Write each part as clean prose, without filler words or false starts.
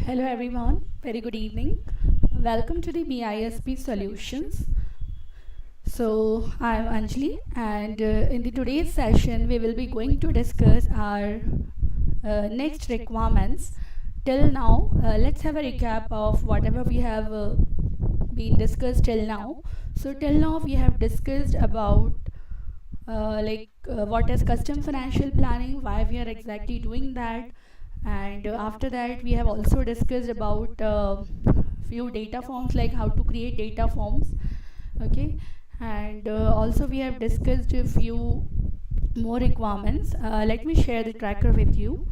Hello everyone, very good evening. Welcome to the BISP Solutions. So I'm Anjali, and in the today's session we will be going to discuss our next requirements. Till now, let's have a recap of whatever we have been discussed till now. So till now we have discussed about what is custom financial planning, why we are exactly doing that, and after that we have also discussed about few data forms, like how to create data forms. Okay, and also we have discussed a few more requirements. Let me share the tracker with you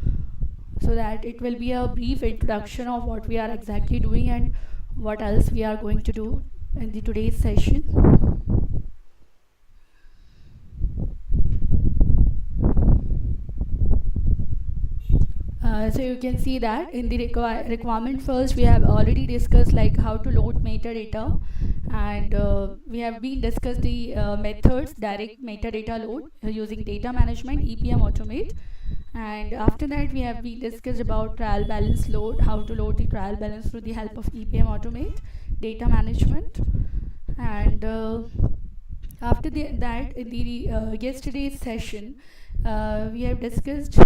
so that it will be a brief introduction of what we are exactly doing and what else we are going to do in the today's session. So you can see that in the requirement first we have already discussed like how to load metadata, and we have been discussed the methods direct metadata load using data management EPM automate, and after that we have been discussed about trial balance load, how to load the trial balance through the help of EPM automate data management, and after that in the yesterday's session we have discussed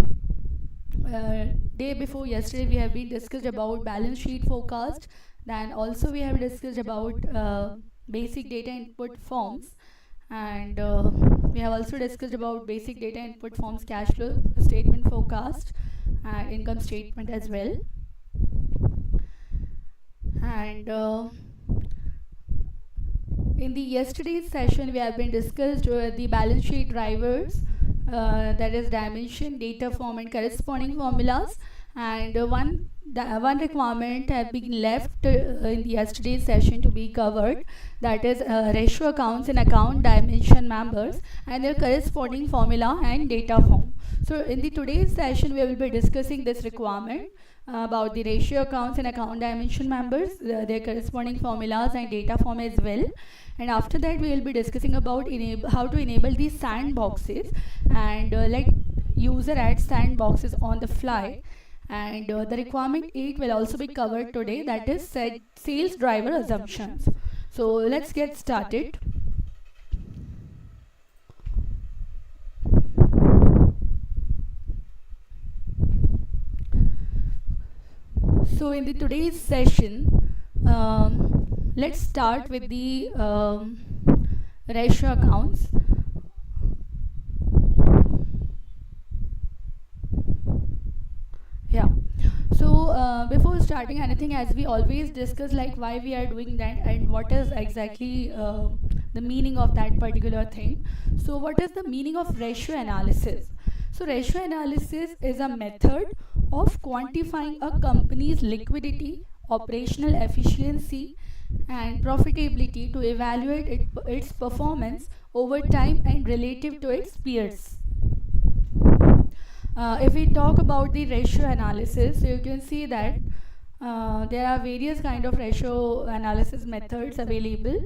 day before yesterday we have been discussed about balance sheet forecast. Then also we have discussed about basic data input forms, and we have also discussed about basic data input forms, cash flow statement forecast, and income statement as well. And in the yesterday's session we have been discussed the balance sheet drivers, that is dimension, data form and corresponding formulas, and one requirement have been left in the yesterday's session to be covered, that is ratio accounts and account dimension members and their corresponding formula and data form. So in the today's session we will be discussing this requirement about the ratio accounts and account dimension members, their corresponding formulas and data form as well. And after that we will be discussing about how to enable these sandboxes and let user add sandboxes on the fly. And the requirement 8 will also be covered today, that is sales driver assumptions. So let's get started. So in the today's session, let's start with the ratio accounts. Yeah. So before starting anything, as we always discuss, like why we are doing that and what is exactly the meaning of that particular thing. So what is the meaning of ratio analysis? So ratio analysis is a method of quantifying a company's liquidity, operational efficiency, and profitability to evaluate its performance over time and relative to its peers. If we talk about the ratio analysis, so you can see that there are various kind of ratio analysis methods available.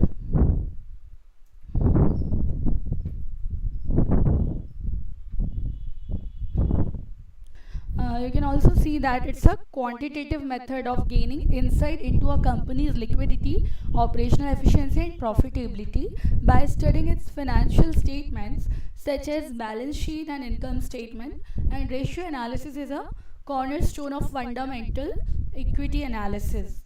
You can also see that it's a quantitative method of gaining insight into a company's liquidity, operational efficiency and profitability by studying its financial statements such as balance sheet and income statement. And ratio analysis is a cornerstone of fundamental equity analysis.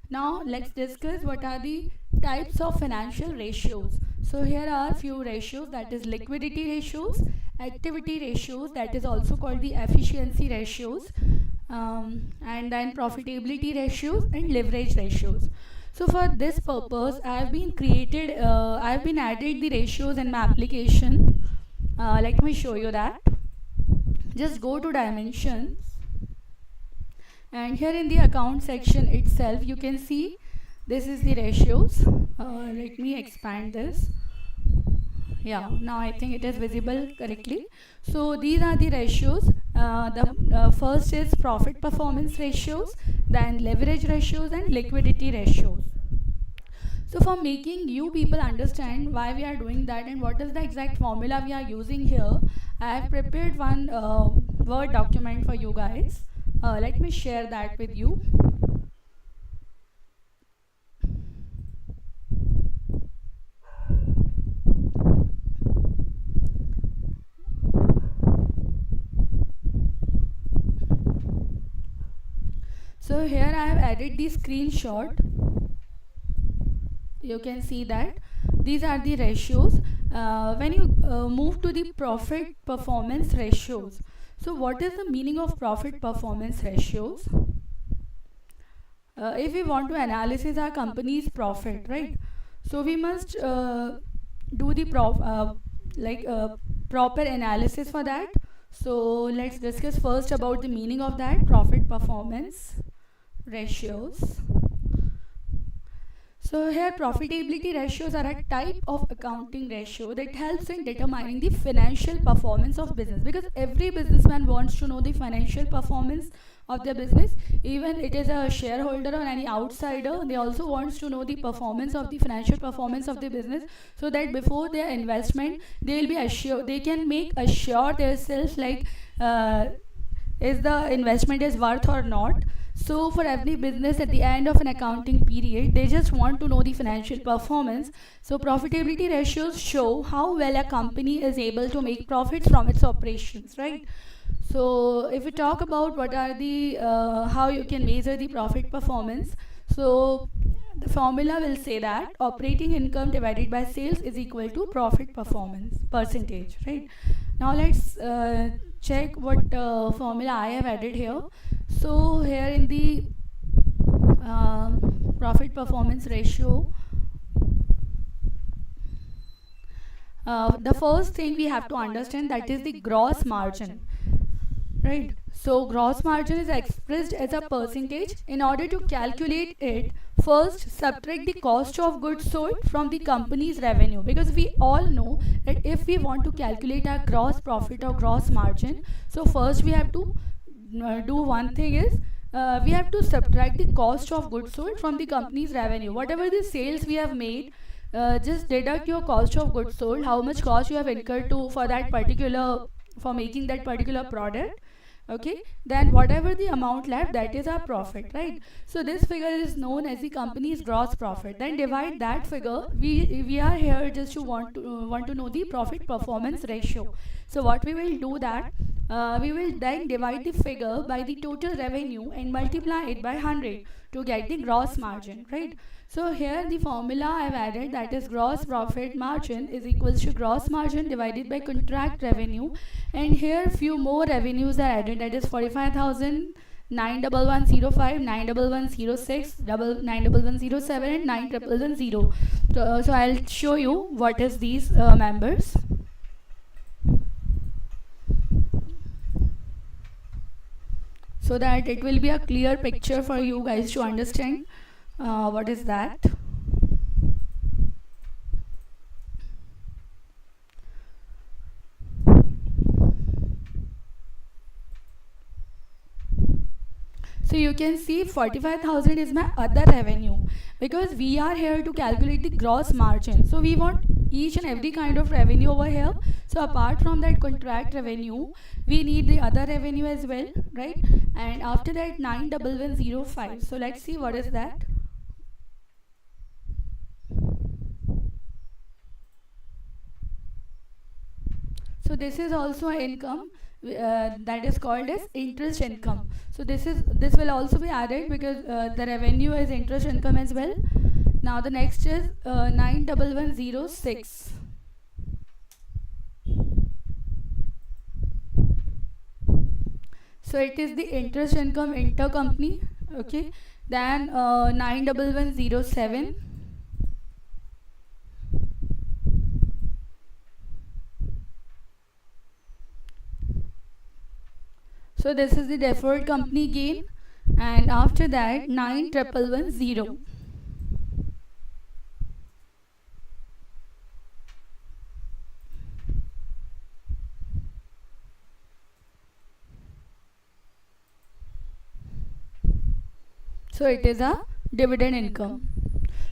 Now let's discuss what are the types of financial ratios. So here are few ratios, that is liquidity ratios, activity ratios, that is also called the efficiency ratios, and then profitability ratios and leverage ratios. So for this purpose I have been added the ratios in my application. Let me show you that. Just go to dimensions, and here in the account section itself you can see this is the ratios. Let me expand this. Yeah, now I think it is visible correctly. So these are the ratios. The first is profit performance ratios, then leverage ratios and liquidity ratios. So for making you people understand why we are doing that and what is the exact formula we are using here, I have prepared one Word document for you guys. Let me share that with you. So here I have added the screenshot. You can see that these are the ratios. When you move to the profit performance ratios, so what is the meaning of profit performance ratios? If we want to analyze our company's profit, right, so we must do the proper analysis for that. So let's discuss first about the meaning of that profit performance ratios. So here profitability ratios are a type of accounting ratio that helps in determining the financial performance of business, because every businessman wants to know the financial performance of their business. Even it is a shareholder or any outsider, they also wants to know the performance of the financial performance of the business, so that before their investment they will be assured, they can make assure themselves like is the investment is worth or not. So for every business at the end of an accounting period, they just want to know the financial performance. So profitability ratios show how well a company is able to make profits from its operations, right? So if we talk about what are the how you can measure the profit performance, so the formula will say that operating income divided by sales is equal to profit performance percentage, right? Now let's check what formula I have added here. So here in the profit performance ratio, the first thing we have to understand, that is the gross margin, right? So gross margin is expressed as a percentage. In order to calculate it, first subtract the cost of goods sold from the company's revenue, because we all know that if we want to calculate our gross profit or gross margin, so first we have to do one thing is we have to subtract the cost of goods sold from the company's revenue. Whatever the sales we have made, just deduct your cost of goods sold, how much cost you have incurred to for that particular, for making that particular product. Okay, then whatever the amount left, that is our profit, right? So this figure is known as the company's gross profit. Then divide that figure. We are here just to want to know the profit performance ratio. So what we will do that, we will then divide the figure by the total revenue and multiply it by 100 to get the gross margin, right? So here the formula I have added, that is gross profit margin is equals to gross margin divided by contract revenue, and here few more revenues are added, that is 45,000, 91105, 91106, 91107 and 9110. So I'll show you what is these members. So that it will be a clear picture for you guys to understand what is that. So you can see 45,000 is my other revenue, because we are here to calculate the gross margin. So we want each and every kind of revenue over here. So apart from that contract revenue, we need the other revenue as well, right? And after that 91105. So let's see what is that. So this is also an income that is called as interest income. So this will also be added, because the revenue is interest income as well. Now the next is 91106. So it is the interest income intercompany. Okay. Then 91107. So this is the deferred company gain, and after that 9110. So it is a dividend income.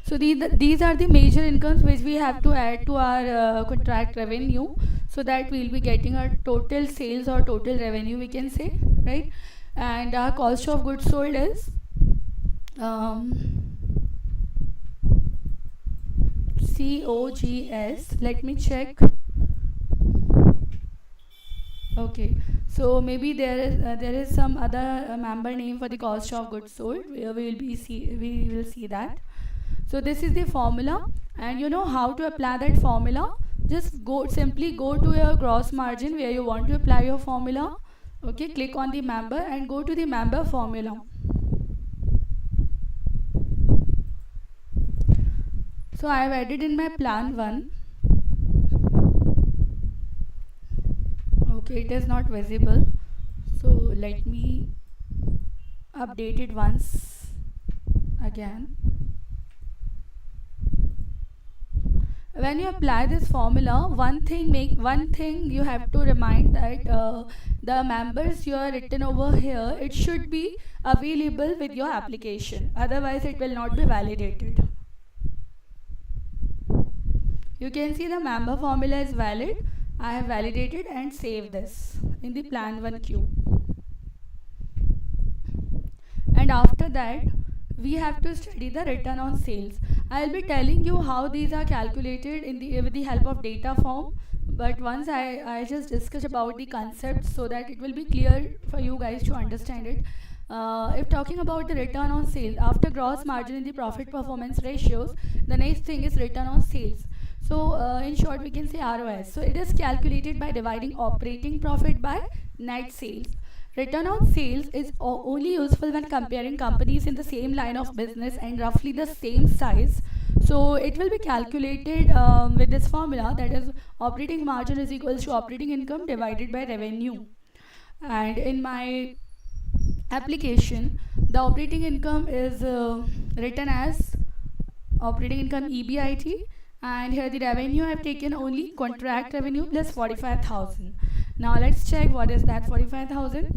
So these are the major incomes which we have to add to our contract revenue, so that we will be getting our total sales or total revenue, we can say, right? and our cost of goods sold is COGS. Let me check. Okay, so maybe there is some other member name for the cost of goods sold. We will see that. So this is the formula, and you know how to apply that formula. Just simply go to your gross margin where you want to apply your formula. Okay, click on the member and go to the member formula. So I have added in my plan 1. Okay, it is not visible, so let me update it once again. When you apply this formula, one thing you have to remind that the members you are written over here, it should be available with your application, otherwise it will not be validated. You can see the member formula is valid. I have validated and saved this in the plan 1 queue. And after that, we have to study the return on sales. I will be telling you how these are calculated with the help of data form. But once I just discuss about the concepts so that it will be clear for you guys to understand it. If talking about the return on sales, after gross margin in the profit performance ratios, the next thing is return on sales. So in short, we can say ROS. So it is calculated by dividing operating profit by net sales. Return on sales is only useful when comparing companies in the same line of business and roughly the same size. So it will be calculated with this formula, that is operating margin is equals to operating income divided by revenue. And in my application, the operating income is written as operating income EBIT, and here the revenue I have taken only contract revenue plus 45,000. Now let's check what is that 45,000.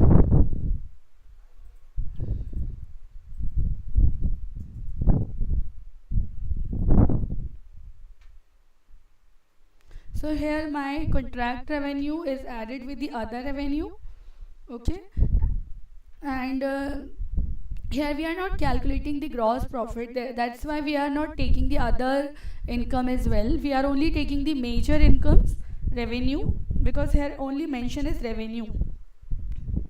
So here my contract revenue is added with the other revenue. Okay, and here we are not calculating the gross profit. That's why we are not taking the other income as well. We are only taking the major incomes, revenue, because here only mention is revenue.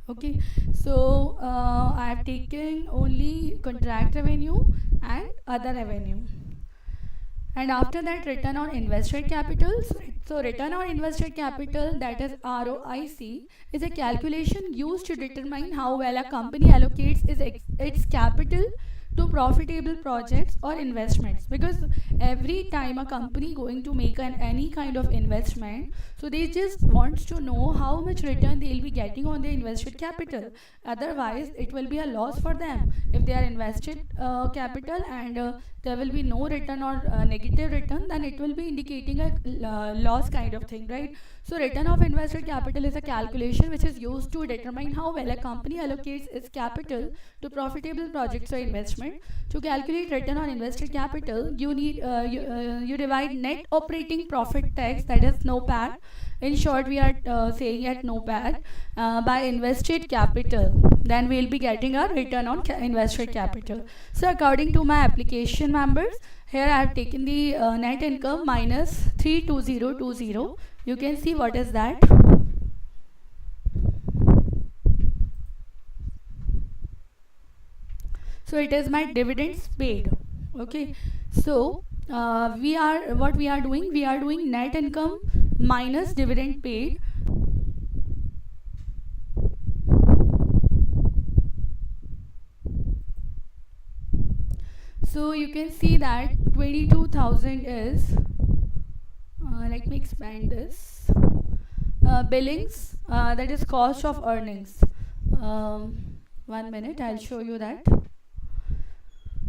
Okay, so I have taken only contract revenue and other revenue. And after that, return on invested capital. So return on invested capital, that is ROIC, is a calculation used to determine how well a company allocates its capital to profitable projects or investments. Because every time a company going to make any kind of investment, so they just wants to know how much return they will be getting on their invested capital. Otherwise it will be a loss for them if they are invested capital and there will be no return or negative return, then it will be indicating a loss kind of thing, right? So return of invested capital is a calculation which is used to determine how well a company allocates its capital to profitable projects or investment. To calculate return on invested capital, you divide net operating profit tax, that is NOPAT. In short, we are saying at NOPAT by invested capital. Then we will be getting a return on invested capital. So according to my application members, here I have taken the net income minus 32020. You can see what is that. So it is my dividends paid. Okay, so we are doing net income minus dividend paid. So you can see that 22,000 is let me expand this billings, that is cost of earnings. 1 minute, I'll show you that.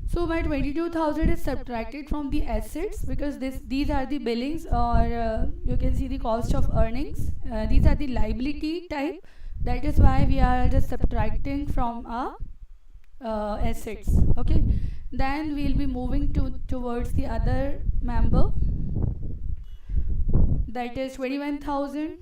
So my 22,000 is subtracted from the assets because these are the billings, or you can see the cost of earnings. These are the liability type. That is why we are just subtracting from our assets. Okay, then we'll be moving towards the other member, that is 21,000.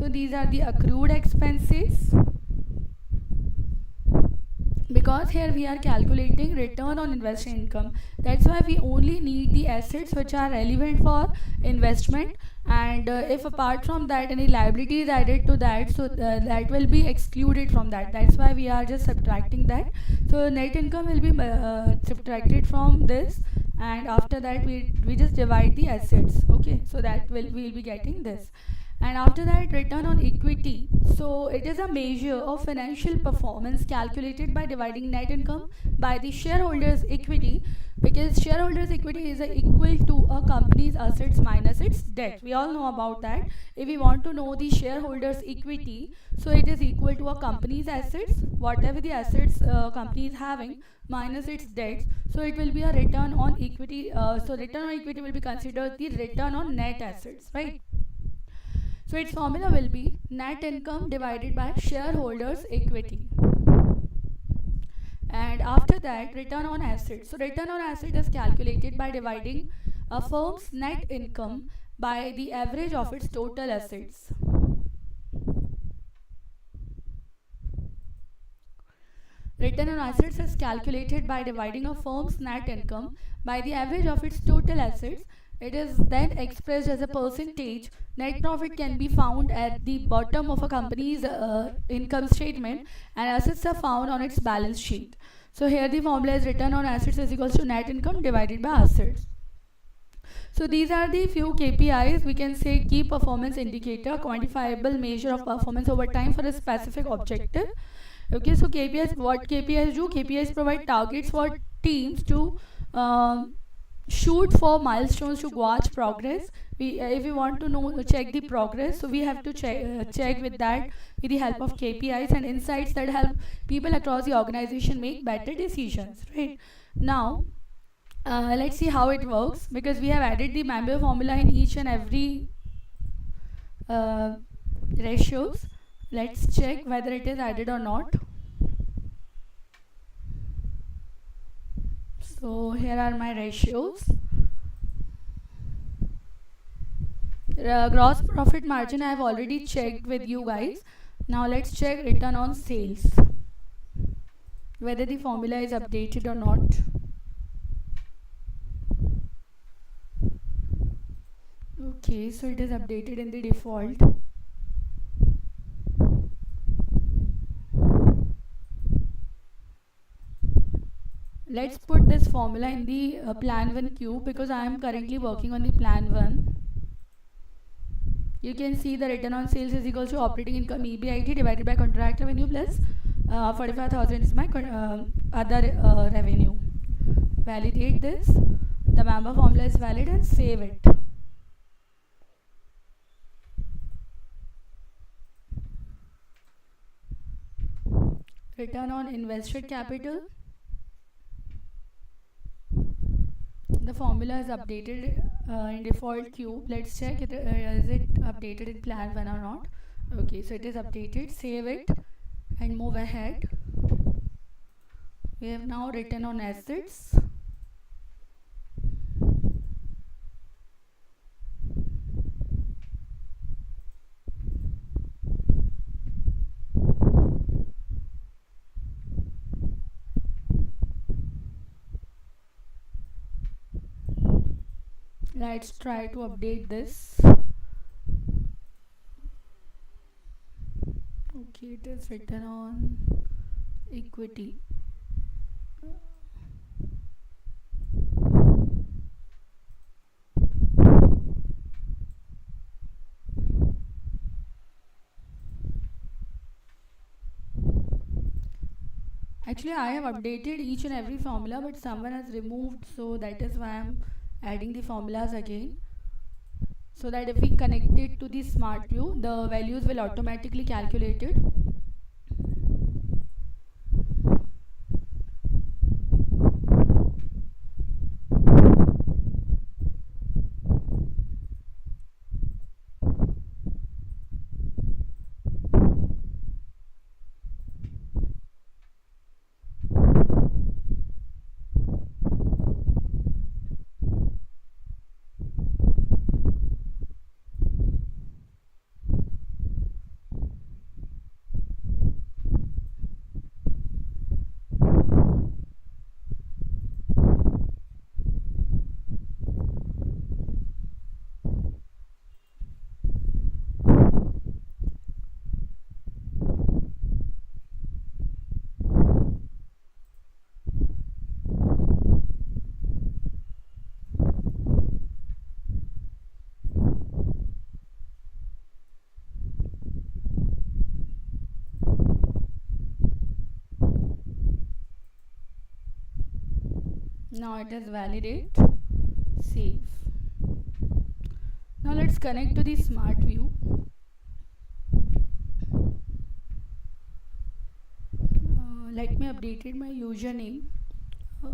So these are the accrued expenses, because here we are calculating return on invested income. That's why we only need the assets which are relevant for investment, and if apart from that any liability is added to that, so that will be excluded from that. That's why we are just subtracting that. So net income will be subtracted from this, and after that we just divide the assets. Okay, so that we'll be getting this. And after that, return on equity. So it is a measure of financial performance calculated by dividing net income by the shareholders' equity, because shareholders' equity is equal to a company's assets minus its debt. We all know about that. If we want to know the shareholders' equity, so it is equal to a company's assets, whatever the assets company is having, minus its debts. So it will be a return on equity. So return on equity will be considered the return on net assets, right? So its formula will be net income divided by shareholders' equity. And after that, return on assets. So return on asset is calculated by dividing a firm's net income by the average of its total assets. Return on assets is calculated by dividing a firm's net income by the average of its total assets. It is then expressed as a percentage. Net profit can be found at the bottom of a company's income statement, and assets are found on its balance sheet. So here the formula is return on assets is equals to net income divided by assets. So these are the few KPIs, we can say key performance indicator, quantifiable measure of performance over time for a specific objective. Okay, so KPIs, what KPIs do? KPIs provide targets for teams to shoot for milestones to gauge progress. If we want to know check the progress, so we have to check with that with the help of KPIs and insights that help people across the organization make better decisions. Right now, let's see how it works, because we have added the member formula in each and every uh, ratios. Let's check whether it is added or not. So here are my ratios. Gross profit margin I have already checked with you guys. Now let's check return on sales, whether the formula is updated or not. Okay, so it is updated in the default. Let's put this formula in the plan 1 cube, because I am currently working on the plan 1. You can see the return on sales is equal to operating income EBIT divided by contract revenue plus 45,000 is my other revenue. Validate this. The member formula is valid, and save it. Return on invested capital. The formula is updated in default cube. Let's check it, is it updated in plan 1 or not. Okay, so it is updated. Save it and move ahead. We have now return on assets. Let's try to update this. Okay, it is written on equity. Actually, I have updated each and every formula, but someone has removed, so that is why I am adding the formulas again, so that if we connect it to the smart view, the values will automatically calculated. Now it is validate, save. Now let's connect to the smart view. Let me update it my username. Uh,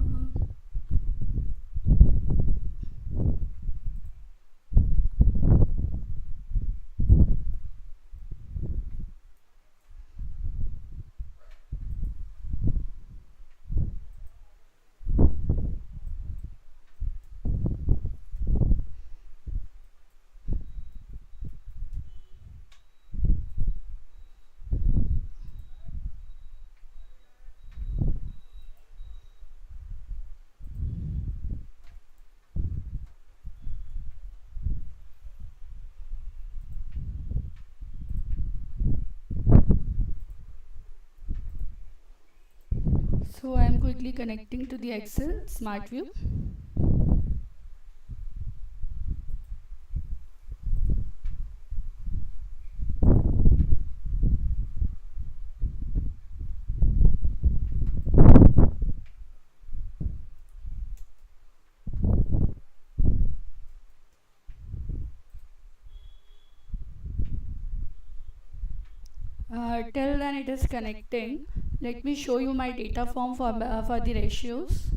so I am quickly connecting to the Excel smart view. Till then it is connecting. Let me show you my data form for the ratios.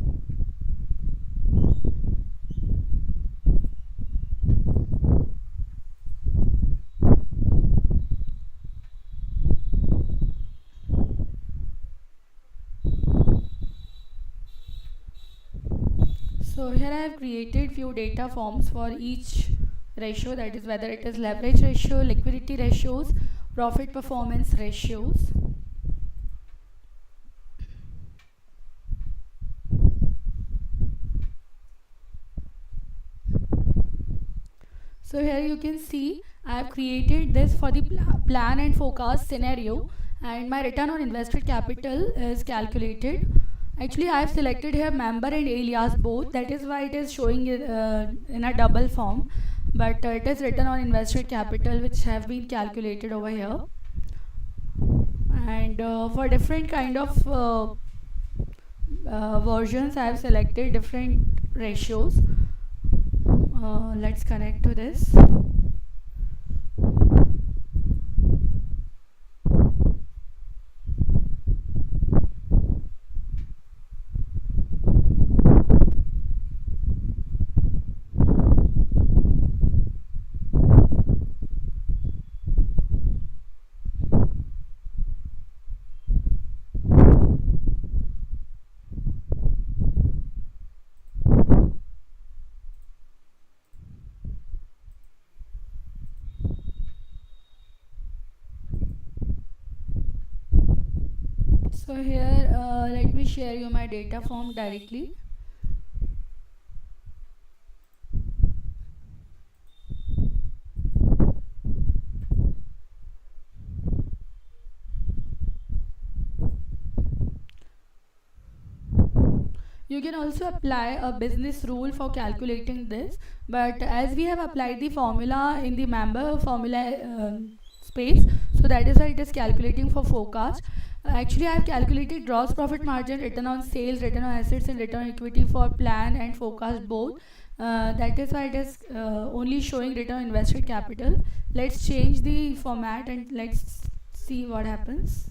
So here I have created few data forms for each ratio, that is whether it is leverage ratio, liquidity ratios, profit performance ratios. So here you can see I have created this for the plan and forecast scenario, and my return on invested capital is calculated. Actually I have selected here member and alias both, that is why it is showing in a double form, but it is return on invested capital which have been calculated over here. And for different kind of versions I have selected different ratios. Let's connect to this. So here let me share you my data form directly. You can also apply a business rule for calculating this, but as we have applied the formula in the member formula space, so that is why it is calculating for forecast. Actually I have calculated gross profit margin, return on sales, return on assets and return on equity for plan and forecast both. That is why it is only showing return on invested capital. Let's change the format and let's see what happens.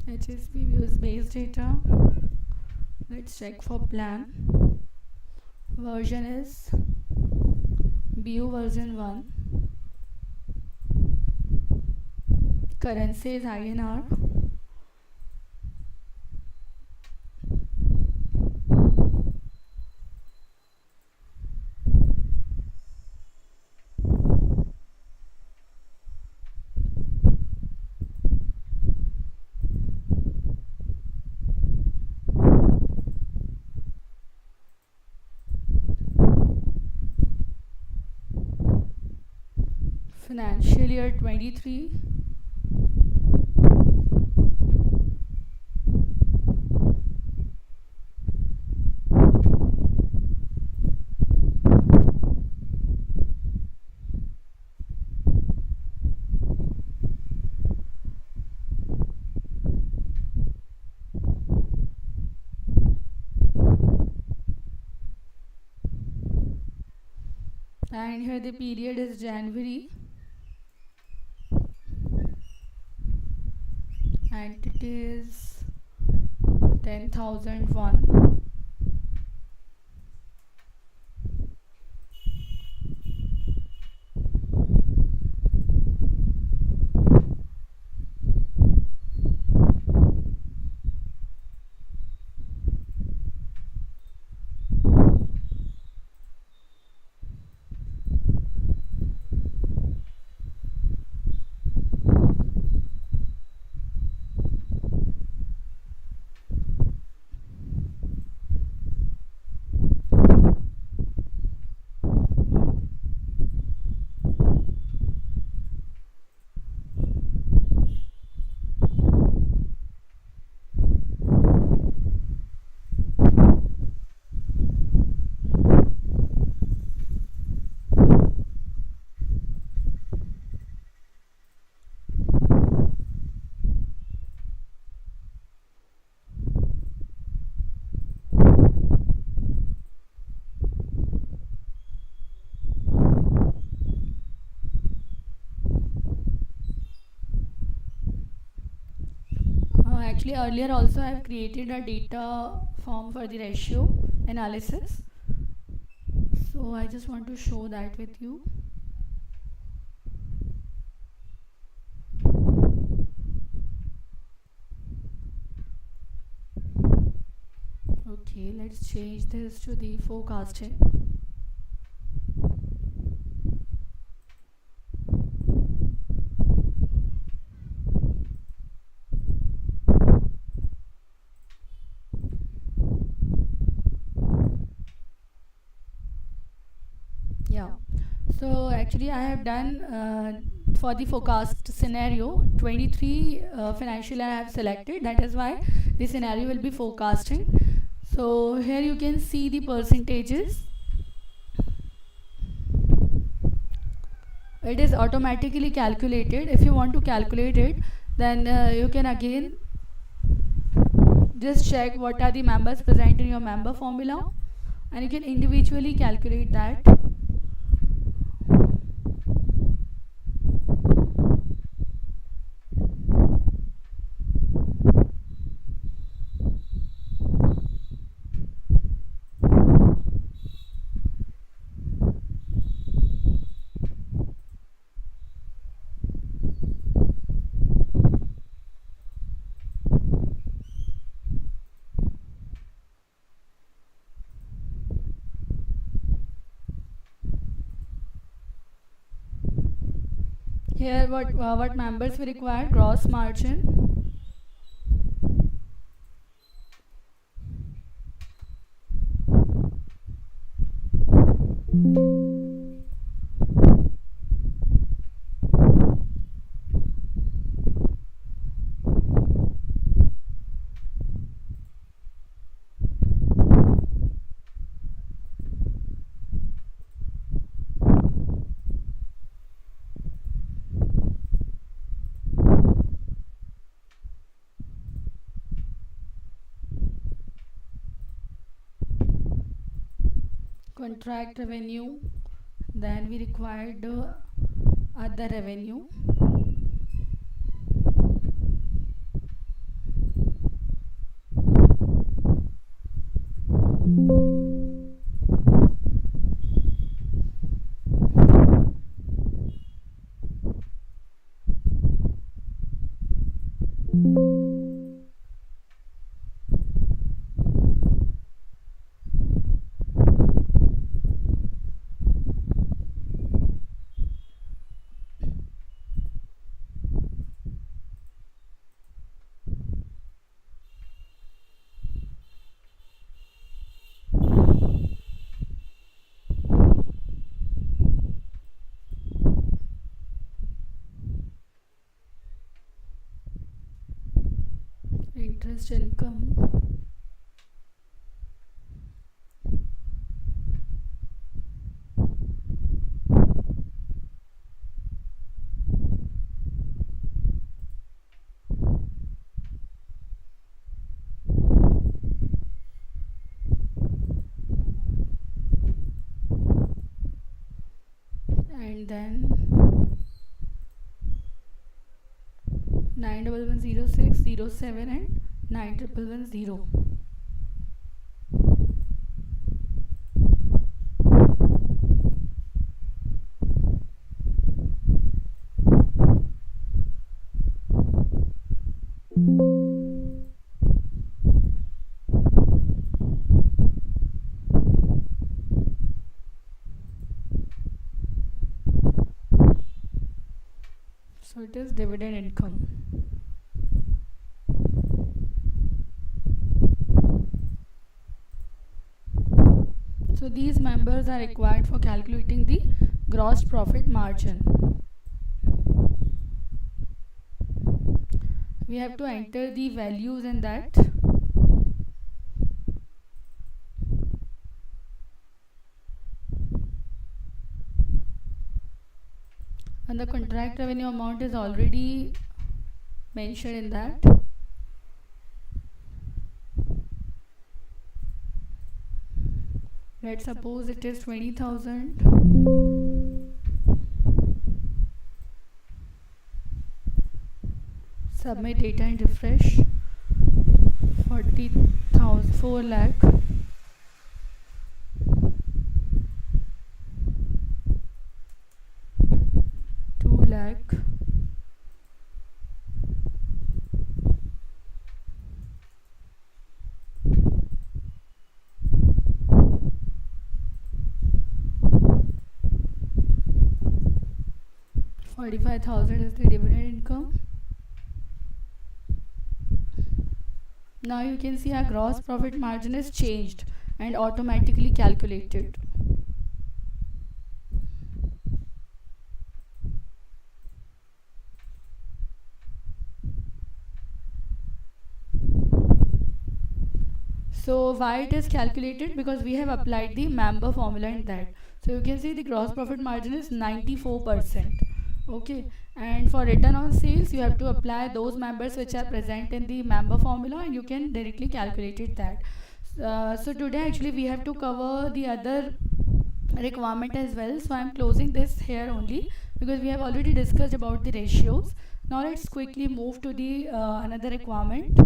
HSP views base data. Let's check for plan. Version is BU version 1. Currency is INR. Financial year 23. here the period is January and it is 10,001. Actually, earlier also I have created a data form for the ratio analysis. So I just want to show that with you. Okay, let's change this to the forecasting. Yeah, so actually I have done for the forecast scenario 23 financial I have selected. That is why the scenario will be forecasting. So here you can see the percentages. It is automatically calculated. If you want to calculate it, then you can again just check what are the members present in your member formula, and you can individually calculate that. Here what members we require: gross margin, contract revenue, then we required other revenue. Interest income, 9110607 and 9110. So it is dividend income. So these members are required for calculating the gross profit margin. We have to enter the values in that. And the contract revenue amount is already mentioned in that. Let's suppose it is 20,000. Submit data and refresh. 40,000, 4 lakh. 2 lakh. 45,000 is the dividend income. Now you can see our gross profit margin is changed and automatically calculated. So why it is calculated? Because we have applied the member formula in that. So you can see the gross profit margin is 94%. Okay, and for return on sales you have to apply those members which are present in the member formula, and you can directly calculate it that. So today actually we have to cover the other requirement as well, so I am closing this here only because we have already discussed about the ratios. Now let's quickly move to the another requirement.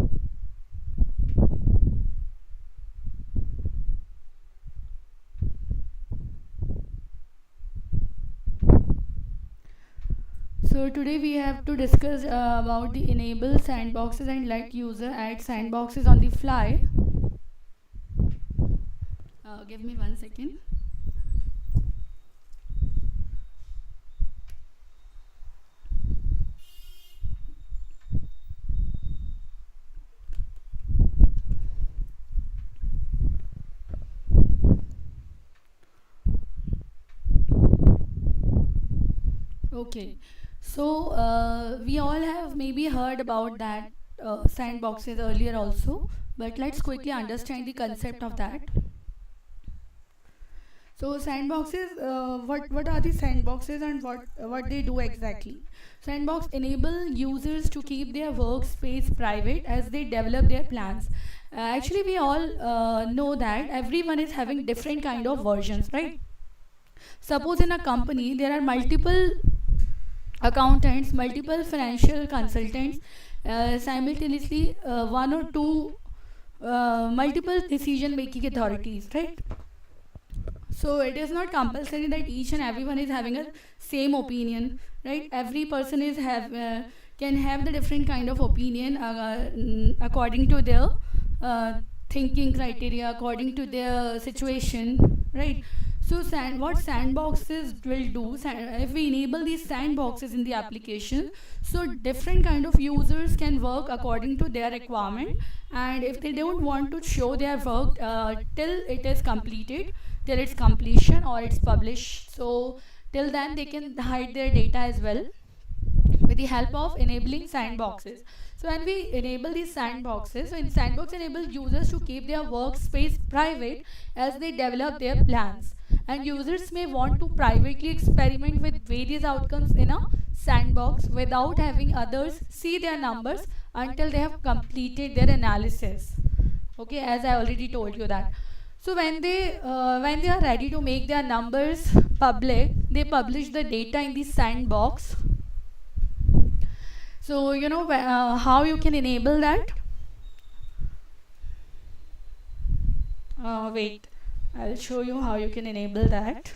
So today we have to discuss about the enable sandboxes and let user add sandboxes on the fly. Give me 1 second. Okay, so we all have maybe heard about that sandboxes earlier also, but let's quickly understand the concept of that. So sandboxes, what are the sandboxes and what they do exactly? Sandbox enable users to keep their workspace private as they develop their plans. Actually, we all know that everyone is having different kind of versions, right? Suppose in a company there are multiple accountants, multiple financial consultants, simultaneously one or two multiple decision making authorities, right? So it is not compulsory that each and everyone is having a same opinion, right? Every person is can have the different kind of opinion according to their thinking criteria, according to their situation, right? So what sandboxes will do, if we enable these sandboxes in the application, so different kind of users can work according to their requirement, and if they don't want to show their work till it is completed, till its completion or it's published, so till then they can hide their data as well with the help of enabling sandboxes. So when we enable these sandboxes, so in sandbox enable users to keep their workspace private as they develop their plans, and users may want to privately experiment with various outcomes in a sandbox without having others see their numbers until they have completed their analysis. Okay, as I already told you that. So when they are ready to make their numbers public, they publish the data in the sandbox. So you know how you can enable that. Wait, I'll show you how you can enable that.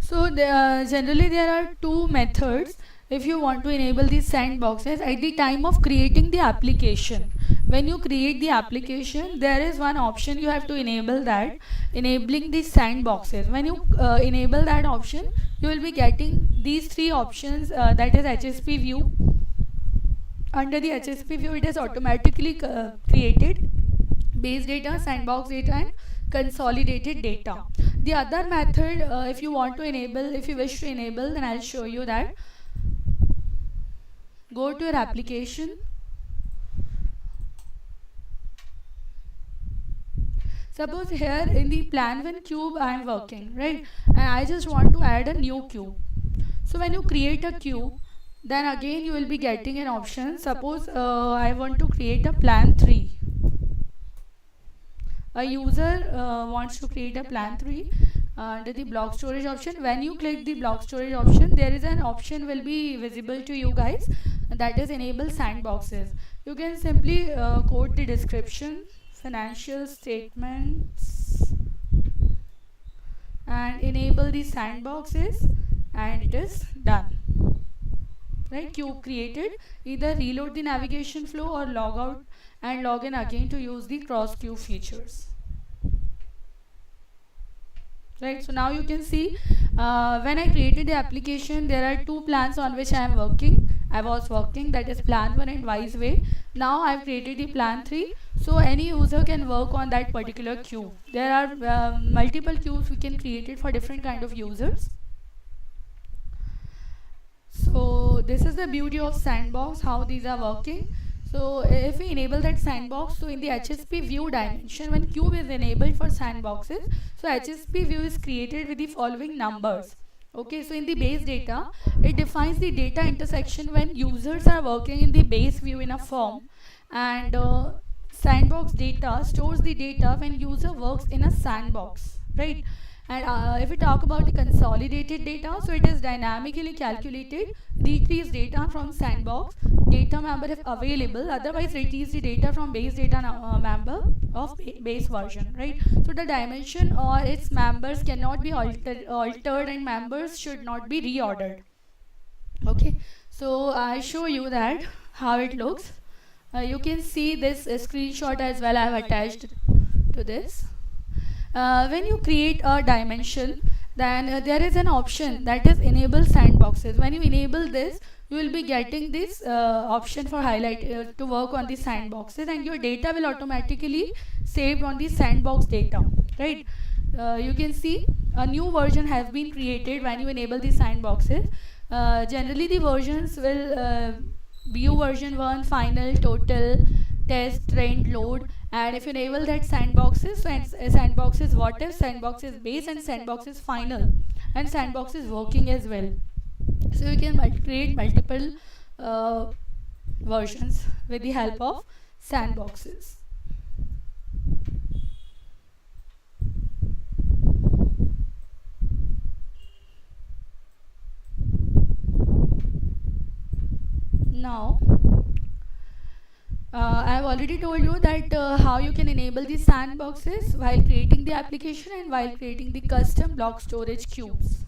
So generally there are two methods if you want to enable these sandboxes at the time of creating the application. When you create the application, there is one option you have to enable, that enabling the sandboxes. When you enable that option, you will be getting these three options, that is HSP view. Under the HSP view, it is automatically created base data, sandbox data, and consolidated data. The other method, if you want to enable, if you wish to enable, then I'll show you that. Go to your application. Suppose here in the plan 1 cube I am working, right? And I just want to add a new cube. So when you create a cube, then again you will be getting an option. Suppose I want to create a plan 3. A user wants to create a plan 3 under the block storage option. When you click the block storage option, there is an option will be visible to you guys, that is enable sandboxes. You can simply quote the description, financial statements, and enable the sandboxes, and it is done. Right, cube created. Either reload the navigation flow or log out and log in again to use the cross cube features. Right, so now you can see when I created the application, there are two plans on which I was working, that is plan 1 and wise way. Now I've created the plan 3, so any user can work on that particular cube. There are multiple cubes we can create it for different kind of users. So this is the beauty of sandbox, how these are working. So if we enable that sandbox, so in the HSP view dimension, when cube is enabled for sandboxes, so HSP view is created with the following numbers. Okay, so in the base data, it defines the data intersection when users are working in the base view in a form, and sandbox data stores the data when user works in a sandbox, right? And if we talk about the consolidated data, so it is dynamically calculated, retrieve data from sandbox data member if available, otherwise retrieve the data from base data member of base version, right? So the dimension or its members cannot be altered and members should not be reordered. Okay, so I show you that how it looks. You can see this screenshot as well I have attached to this. When you create a dimension, then there is an option that is enable sandboxes. When you enable this, you will be getting this option for highlight to work on the sandboxes, and your data will automatically saved on the sandbox data, right? You can see a new version has been created when you enable the sandboxes. Generally the versions will view version 1, final, total, test, trend, load. And if you enable that sandboxes, so sandboxes what if, sandboxes base, and sandboxes final, and sandboxes working as well. So you can create multiple versions with the help of sandboxes. Now I have already told you that how you can enable the sandboxes while creating the application and while creating the custom block storage cubes.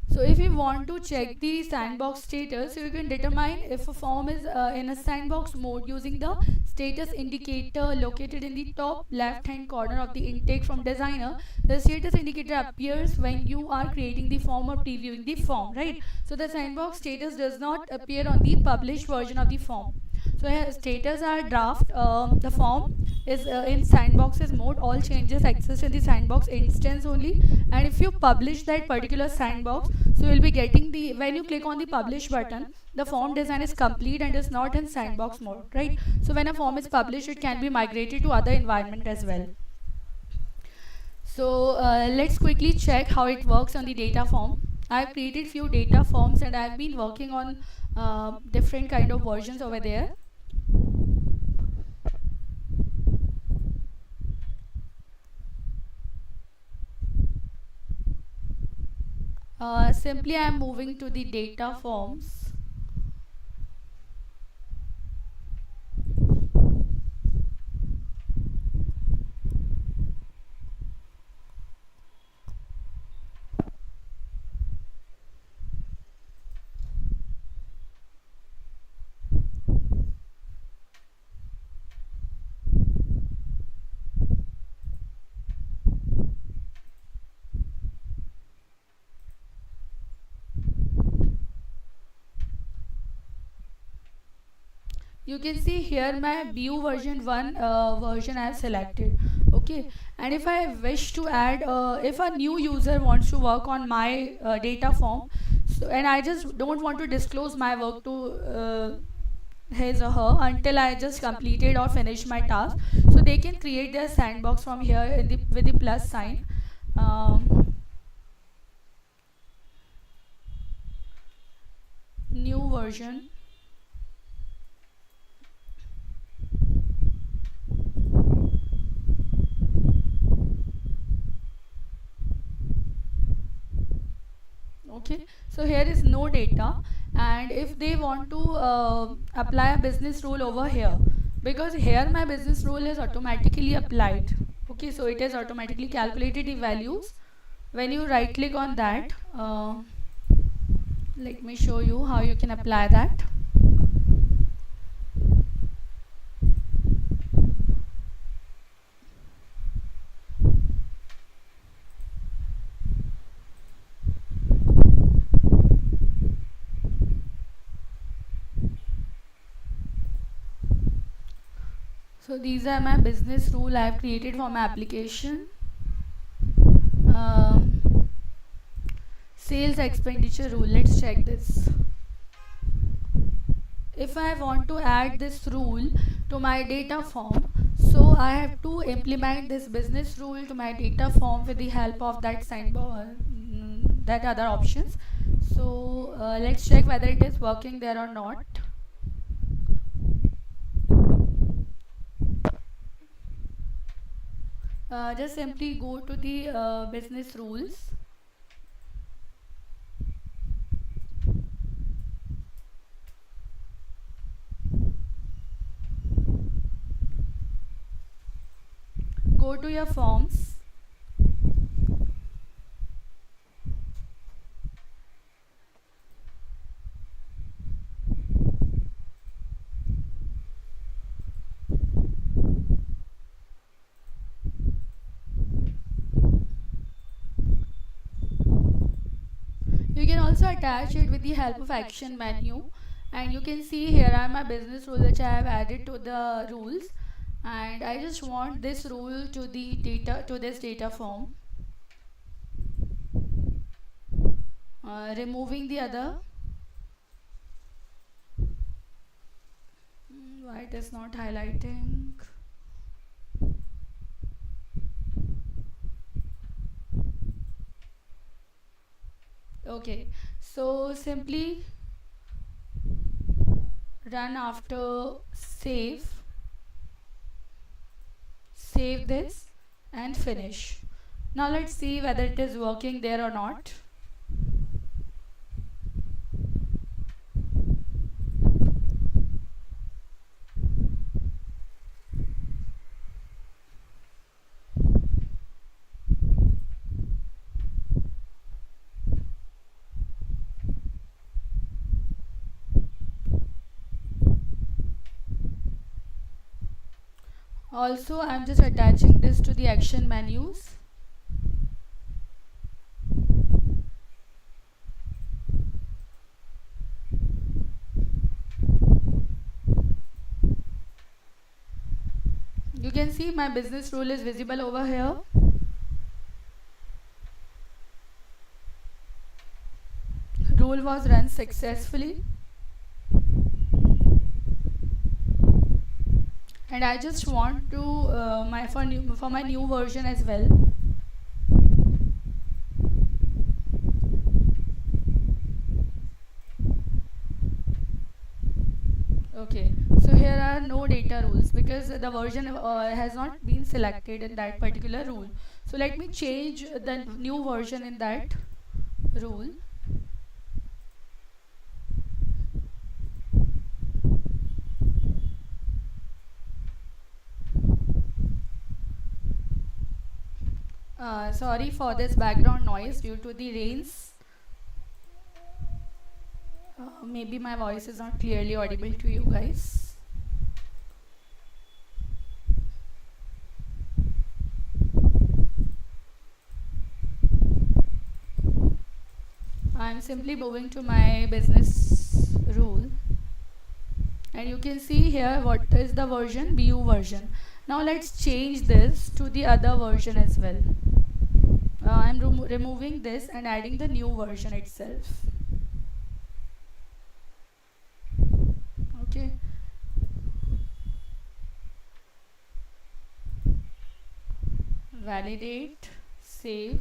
So if you want to check the sandbox status, you can determine if a form is in a sandbox mode using the status indicator located in the top left hand corner of the intake from designer. The status indicator appears when you are creating the form or previewing the form, right? So the sandbox status does not appear on the published version of the form. So here status are draft, the form is in sandboxes mode, all changes exist in the sandbox instance only, and if you publish that particular sandbox, so you'll be getting the, when you click on the publish button, the form design is complete and is not in sandbox mode, right? So when a form is published, it can be migrated to other environment as well. So let's quickly check how it works on the data form. I've created few data forms and I've been working on different kind of versions over there. Simply I'm moving to the data forms. You can see here my BU version 1 version I have selected. Okay, and if I wish to add, if a new user wants to work on my data form, so, and I just don't want to disclose my work to his or her until I just completed or finished my task, so they can create their sandbox from here in the with the plus sign. New version. Okay, so here is no data, and if they want to apply a business rule over here, because here my business rule is automatically applied. Okay, so it has automatically calculated the values. When you right click on that, let me show you how you can apply that. So these are my business rule I have created for my application. um, Sales expenditure rule, let's check this. If I want to add this rule to my data form, so I have to implement this business rule to my data form with the help of that signboard, that other options. So let's check whether it is working there or not. Just simply go to the business rules. Go to your forms. You can also attach it with the help of action menu, and you can see here are my business rules which I have added to the rules, and I just want this rule to the data, to this data form, removing the other. Why it is not highlighting? Okay, so simply run after save this and finish. Now let's see whether it is working there or not. Also, I'm just attaching this to the action menus. You can see my business rule is visible over here. Rule was run successfully. And I just want to for my new version as well. So here are no data rules because the version has not been selected in that particular rule. So let me change the new version in that rule. Sorry for this background noise due to the rains. Maybe my voice is not clearly audible to you guys. I'm simply moving to my business rule, and you can see here what is the version, BU version. Now let's change this to the other version as well. I'm removing this and adding the new version itself. Okay, validate, save.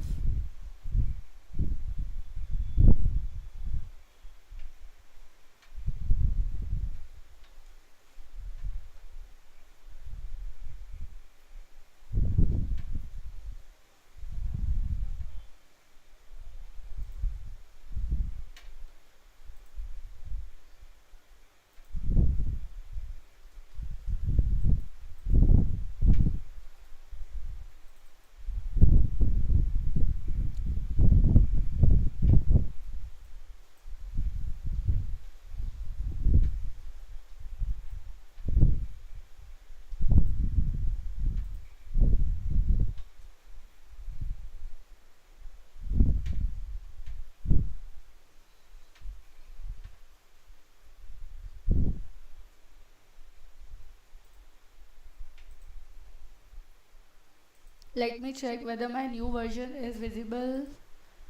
Let me check whether my new version is visible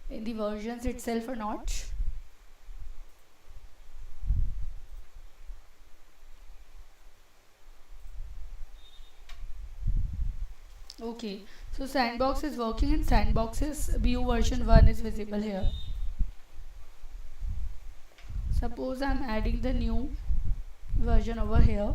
in the versions itself or not. Okay, so Sandbox is working and Sandboxes BU version 1 is visible here. Suppose I'm adding the new version over here.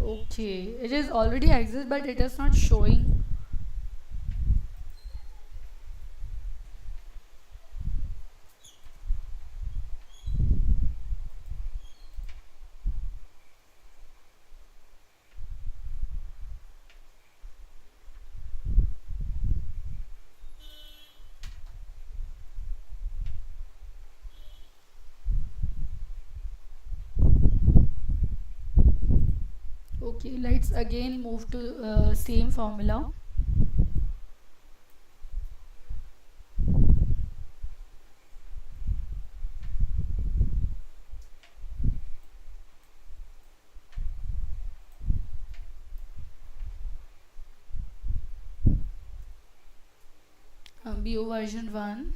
Okay, it is already exists but it is not showing. Okay, let's again move to same formula. BU version 1.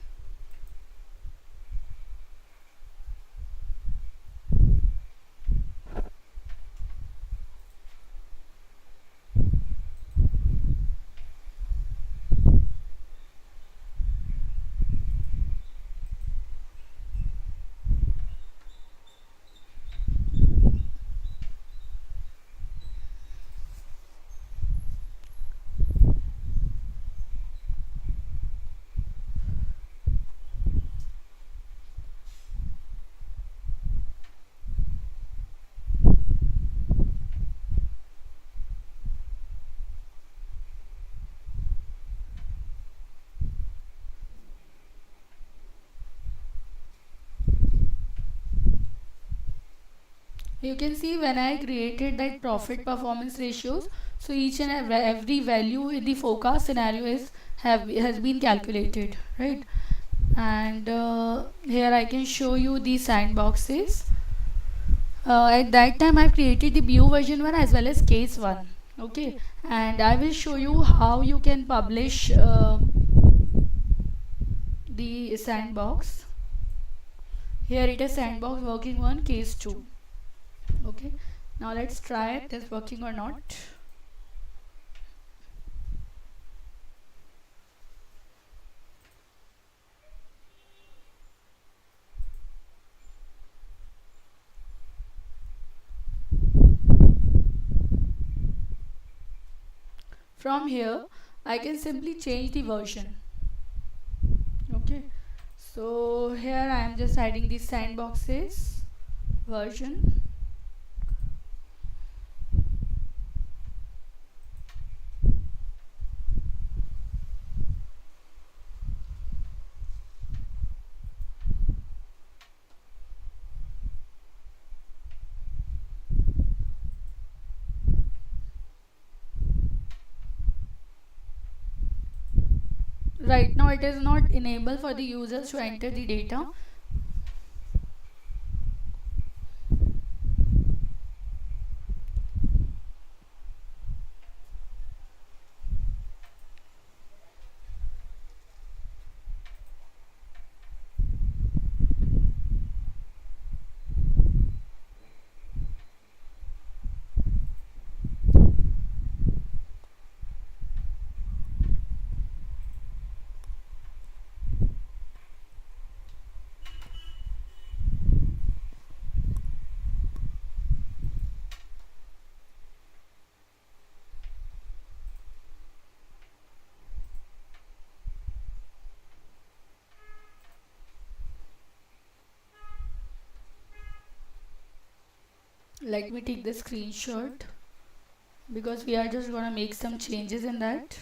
You can see when I created that profit performance ratios, so each and every value in the forecast scenario is has been calculated, right? And here I can show you the sandboxes. At that time I've created the BU version 1 as well as case 1. Okay, and I will show you how you can publish the sandbox. Here it is sandbox working 1 case 2. Okay, Now let's try it is working or not. From here I can simply change the version. Okay, so here I am just adding the Sandboxes version. Right now it is not enabled for the users to enter the data. Let me take the screenshot because we are just gonna make some changes in that.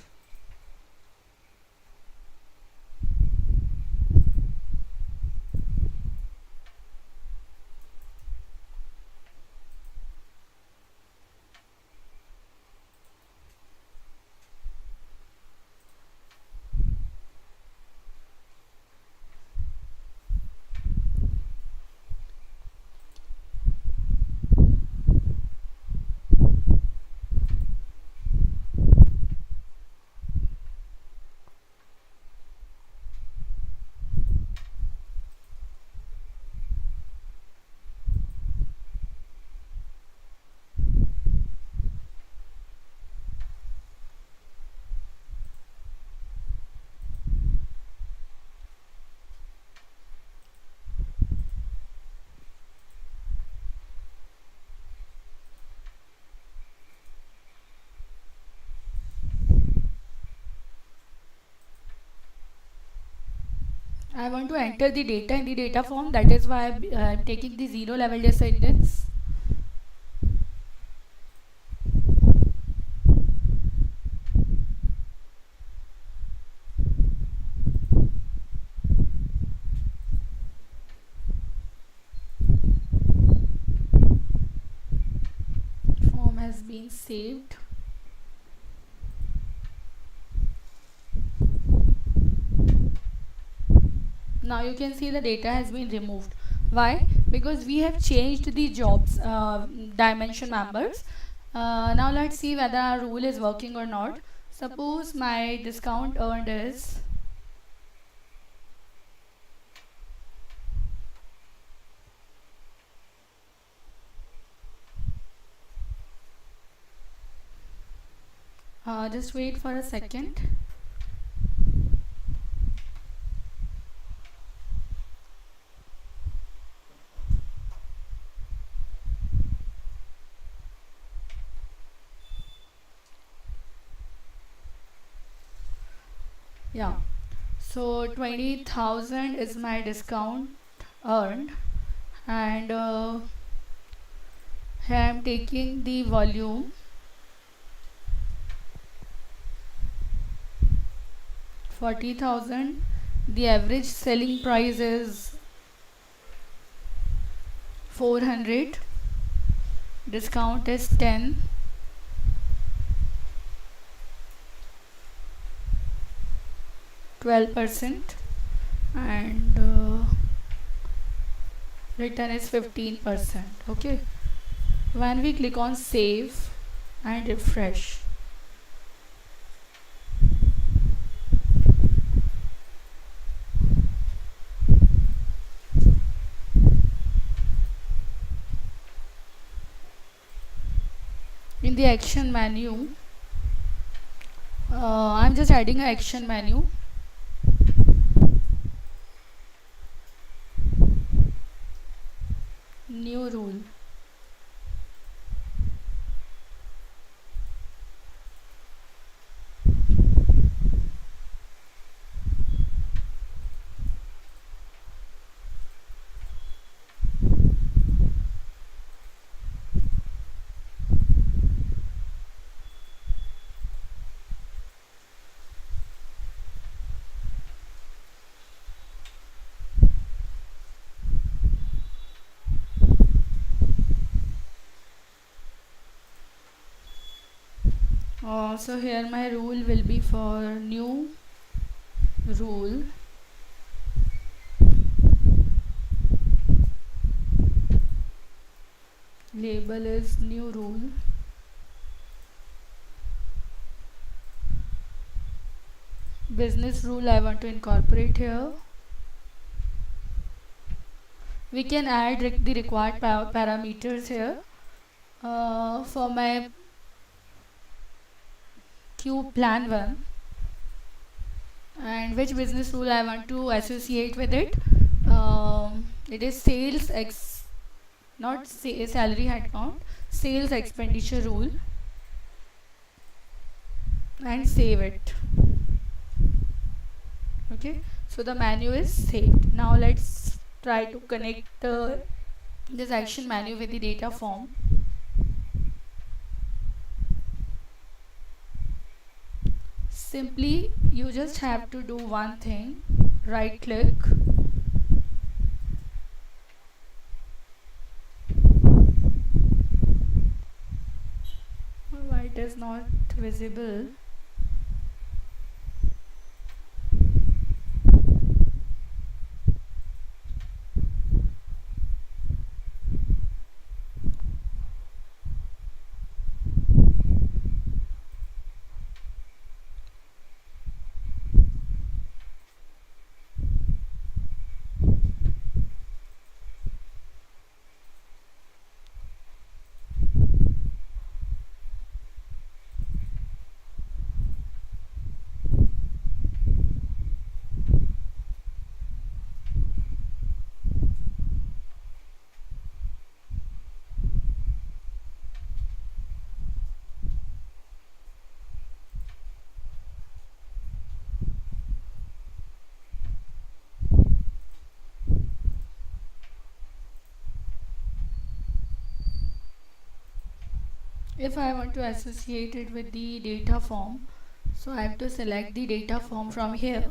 I want to enter the data in the data form, that is why I'm taking the 0 level descendants. Form has been saved. Now you can see the data has been removed. Why? Because we have changed the jobs dimension members. Now let's see whether our rule is working or not. Suppose my discount earned is just wait for a second. Yeah, so 20,000 is my discount earned, and here I am taking the volume 40,000. The average selling price is 400. Discount is 10. %, and return is 15%. Okay, when we click on save and refresh, In the action menu, I'm just adding an action menu. New rule. So here my rule will be for new rule. Label is new rule. Business rule I want to incorporate here. We can add the required parameters here. For my Q plan 1, and which business rule I want to associate with it. It is not salary headcount, sales expenditure rule, and save it. Okay, so the menu is saved. Now let's try to connect this action menu with the data form. Simply you just have to do one thing: right click, why it is not visible. If I want to associate it with the data form, so I have to select the data form from here.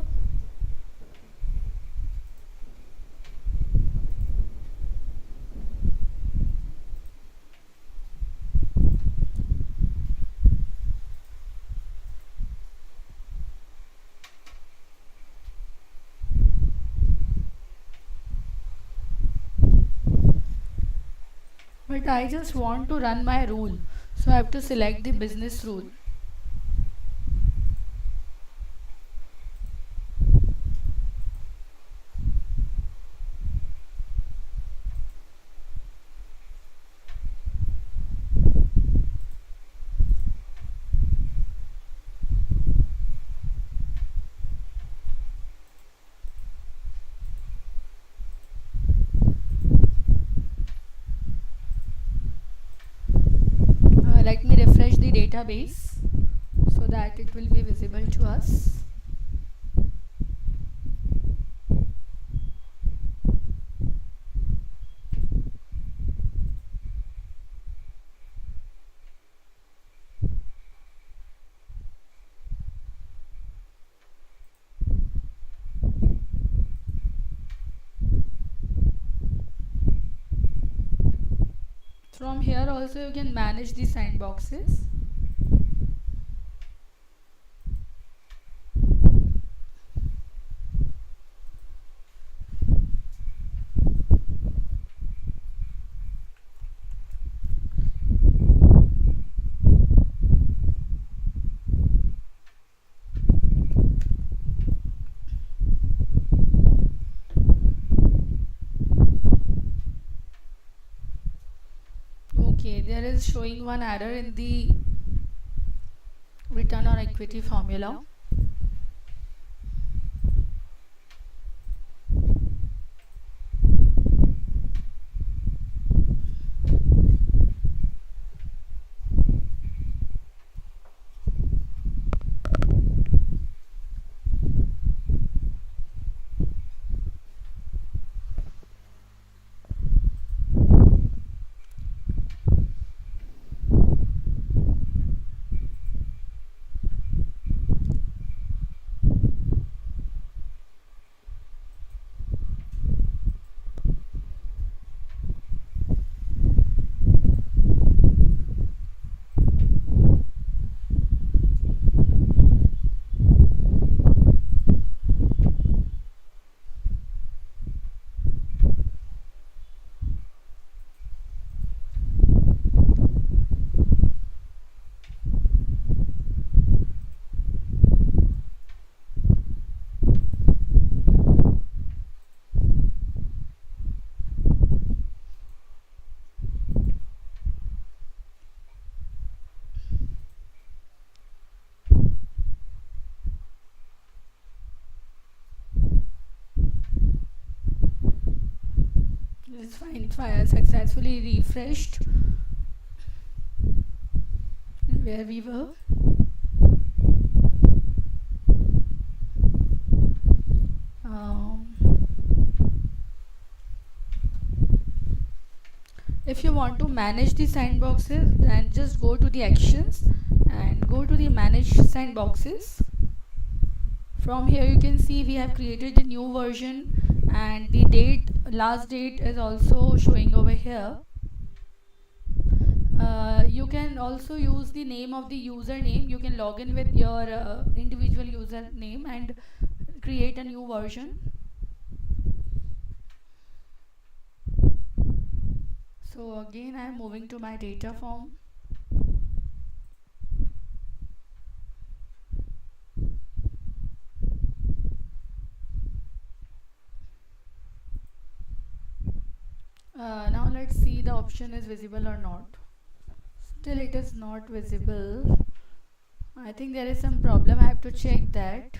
But I just want to run my rule, so I have to select the business rule. Let me refresh the database so that it will be visible to us. From here also you can manage the sandboxes. Okay, there is showing one error in the return on equity formula. It's fine, fire successfully refreshed. Where we were. Um, if you want to manage the sandboxes, then just go to the actions and go to the manage sandboxes. From here you can see we have created the new version, and the last date is also showing over here. You can also use the name of the username. You can log in with your individual username and create a new version. So again I am moving to my data form. Now let's see the option is visible or not. Still it is not visible. I think there is some problem. I have to check that.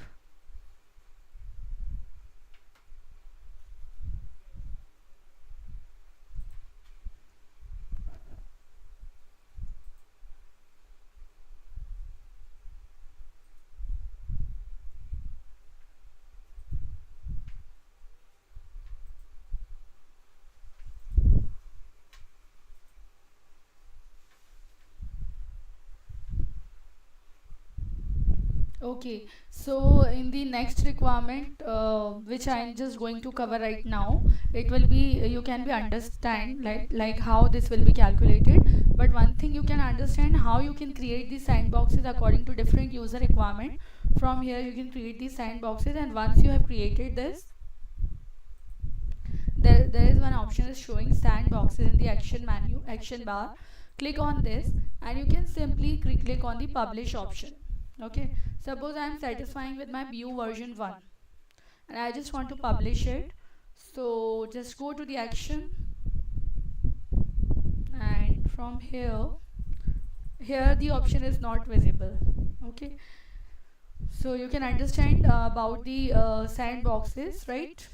Okay, so in the next requirement, which I am just going to cover right now, it will be you can be understand like how this will be calculated. But one thing you can understand how you can create these sandboxes according to different user requirement. From here you can create these sandboxes, and once you have created this, there is one option is showing sandboxes in the action menu action bar. Click on this and you can simply click on the publish option. Okay, suppose I am satisfying with my view version 1 and I just want to publish it. So just go to the action, and from here the option is not visible. Okay, so you can understand about the sandboxes, right?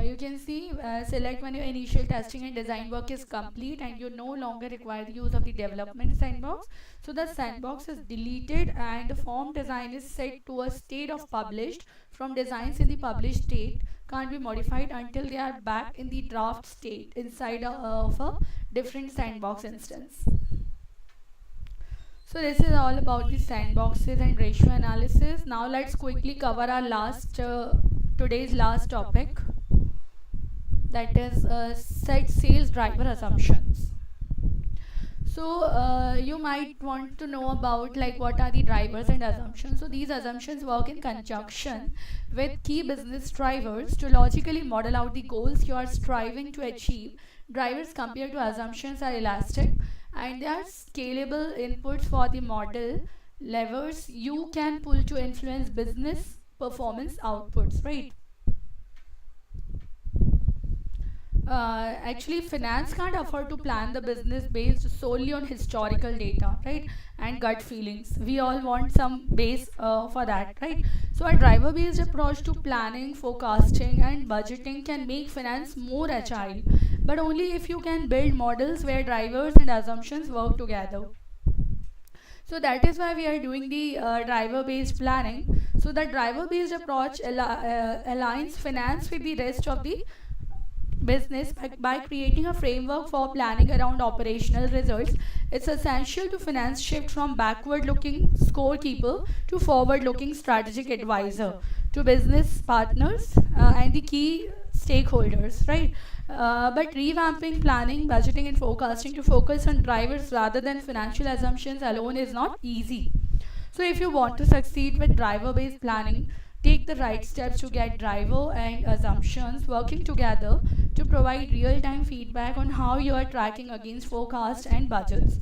You can see select when your initial testing and design work is complete and you no longer require the use of the development sandbox. So the sandbox is deleted and the form design is set to a state of published. From designs in the published state can't be modified until they are back in the draft state inside of a different sandbox instance. So this is all about the sandboxes and ratio analysis. Now let's quickly cover our today's last topic, that is set sales driver assumptions. So you might want to know about like what are the drivers and assumptions. So these assumptions work in conjunction with key business drivers to logically model out the goals you are striving to achieve. Drivers compared to assumptions are elastic and they are scalable inputs for the model, levers you can pull to influence business performance outputs, right? Actually, finance can't afford to plan the business based solely on historical data, right? And gut feelings. We all want some base for that, right? So, a driver based approach to planning, forecasting, and budgeting can make finance more agile, but only if you can build models where drivers and assumptions work together. So that is why we are doing the driver based planning. So the driver based approach aligns finance with the rest of the business by creating a framework for planning around operational results. It's essential to finance shift from backward looking scorekeeper to forward looking strategic advisor to business partners and the key stakeholders, right? But revamping planning, budgeting, and forecasting to focus on drivers rather than financial assumptions alone is not easy. So, if you want to succeed with driver based planning, take the right steps to get driver and assumptions working together to provide real time feedback on how you are tracking against forecasts and budgets.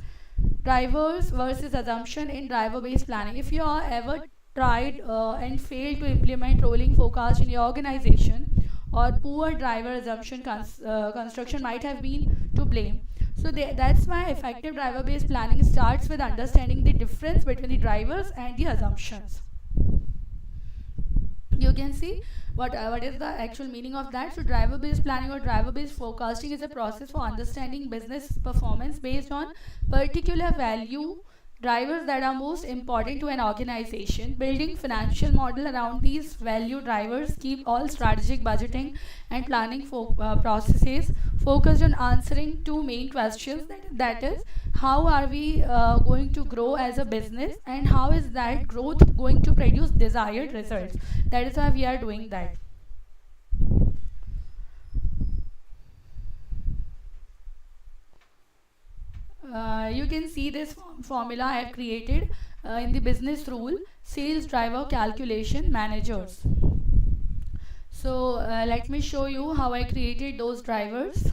Drivers versus assumption in driver based planning. If you are ever tried and failed to implement rolling forecast in your organization, or poor driver assumption construction might have been to blame. So that's why effective driver based planning starts with understanding the difference between the drivers and the assumptions. You can see what is the actual meaning of that. So driver based planning or driver based forecasting is a process for understanding business performance based on particular value drivers that are most important to an organization. Building financial model around these value drivers keep all strategic budgeting and planning processes focused on answering two main questions, that is, how are we going to grow as a business, and how is that growth going to produce desired results. That is why we are doing that. You can see this formula I have created in the business rule sales driver calculation managers. So let me show you how I created those drivers.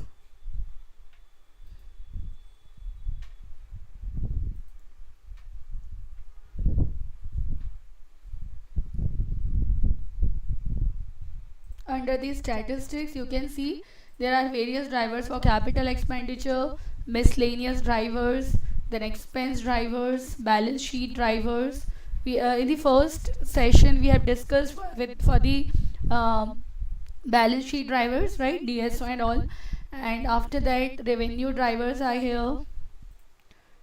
Under the statistics, you can see there are various drivers for capital expenditure, miscellaneous drivers, then expense drivers, balance sheet drivers. We in the first session we have discussed with for the balance sheet drivers, right? DSO and all. And after that, revenue drivers are here,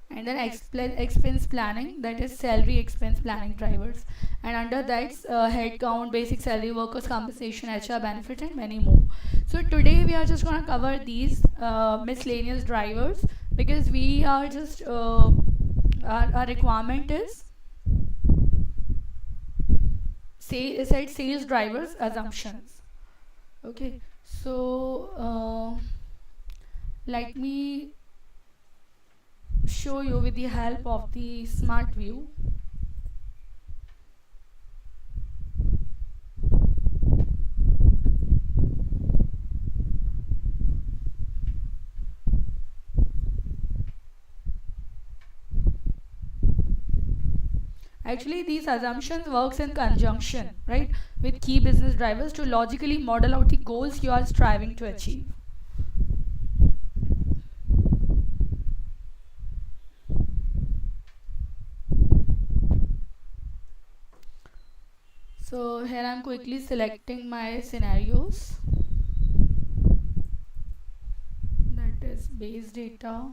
and then expense planning, that is salary expense planning drivers, and under that's headcount, basic salary, workers compensation, HR benefit, and many more. So today we are just going to cover these miscellaneous drivers because we are just our requirement is say said sales drivers assumptions. Okay, so let me show you with the help of the smart view. Actually, these assumptions works in conjunction, right, with key business drivers to logically model out the goals you are striving to achieve. So here I'm quickly selecting my scenarios, that is base data,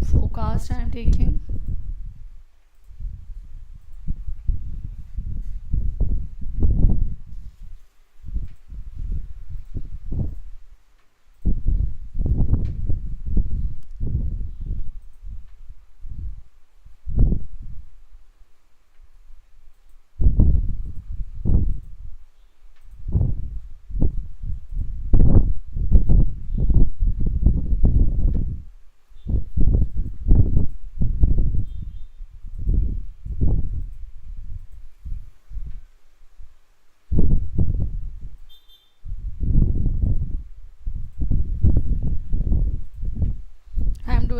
forecast I'm taking.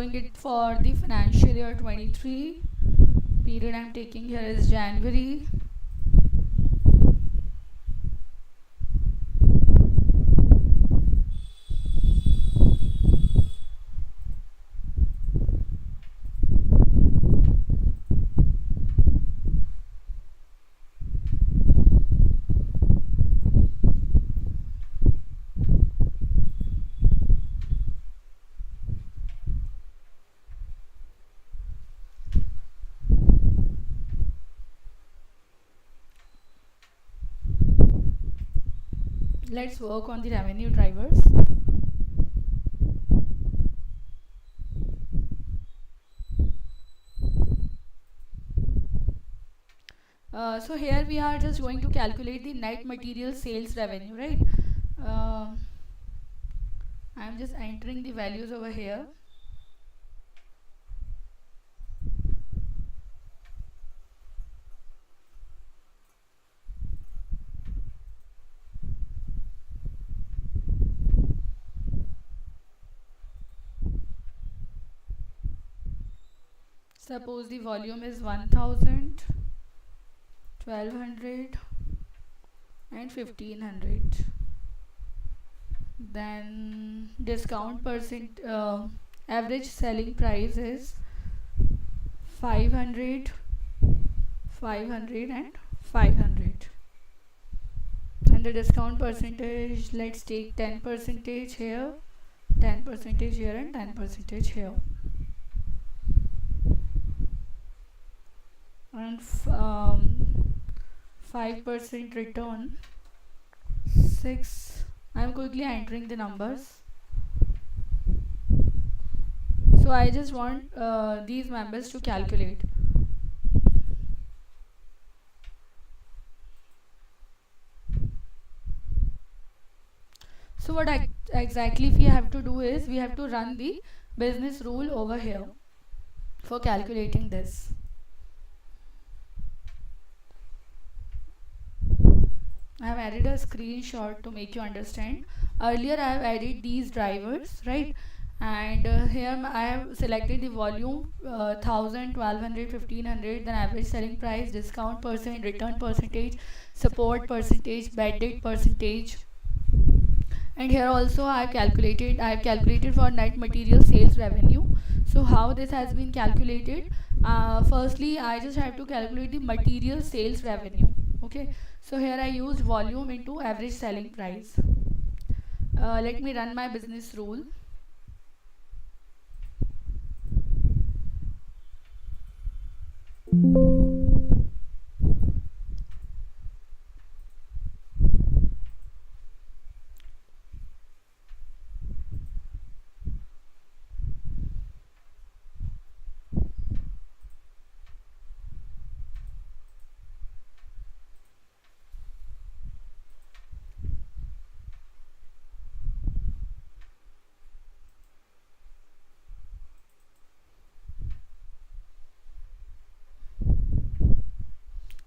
doing it for the financial year 23. Period I'm taking here is January. Let's work on the revenue drivers. So here we are just going to calculate the net material sales revenue, right? I'm just entering the values over here. Suppose the volume is 1000, 1200 and 1500. Then discount percent, average selling price is 500, 500 and 500. And the discount percentage, let's take 10% here, 10% here and 10% here. And 5% return, 6. I'm quickly entering the numbers. So I just want these members to calculate. So what exactly we have to do is we have to run the business rule over here for calculating this. I have added a screenshot to make you understand. Earlier I have added these drivers, right? And here I have selected the volume, 1000, 1200, 1500, then average selling price, discount percent, return percentage, support percentage, bad debt percentage. And here also I have calculated for net material sales revenue. So how this has been calculated? Firstly, I just have to calculate the material sales revenue. Okay, so here I used volume into average selling price. Let me run my business rule.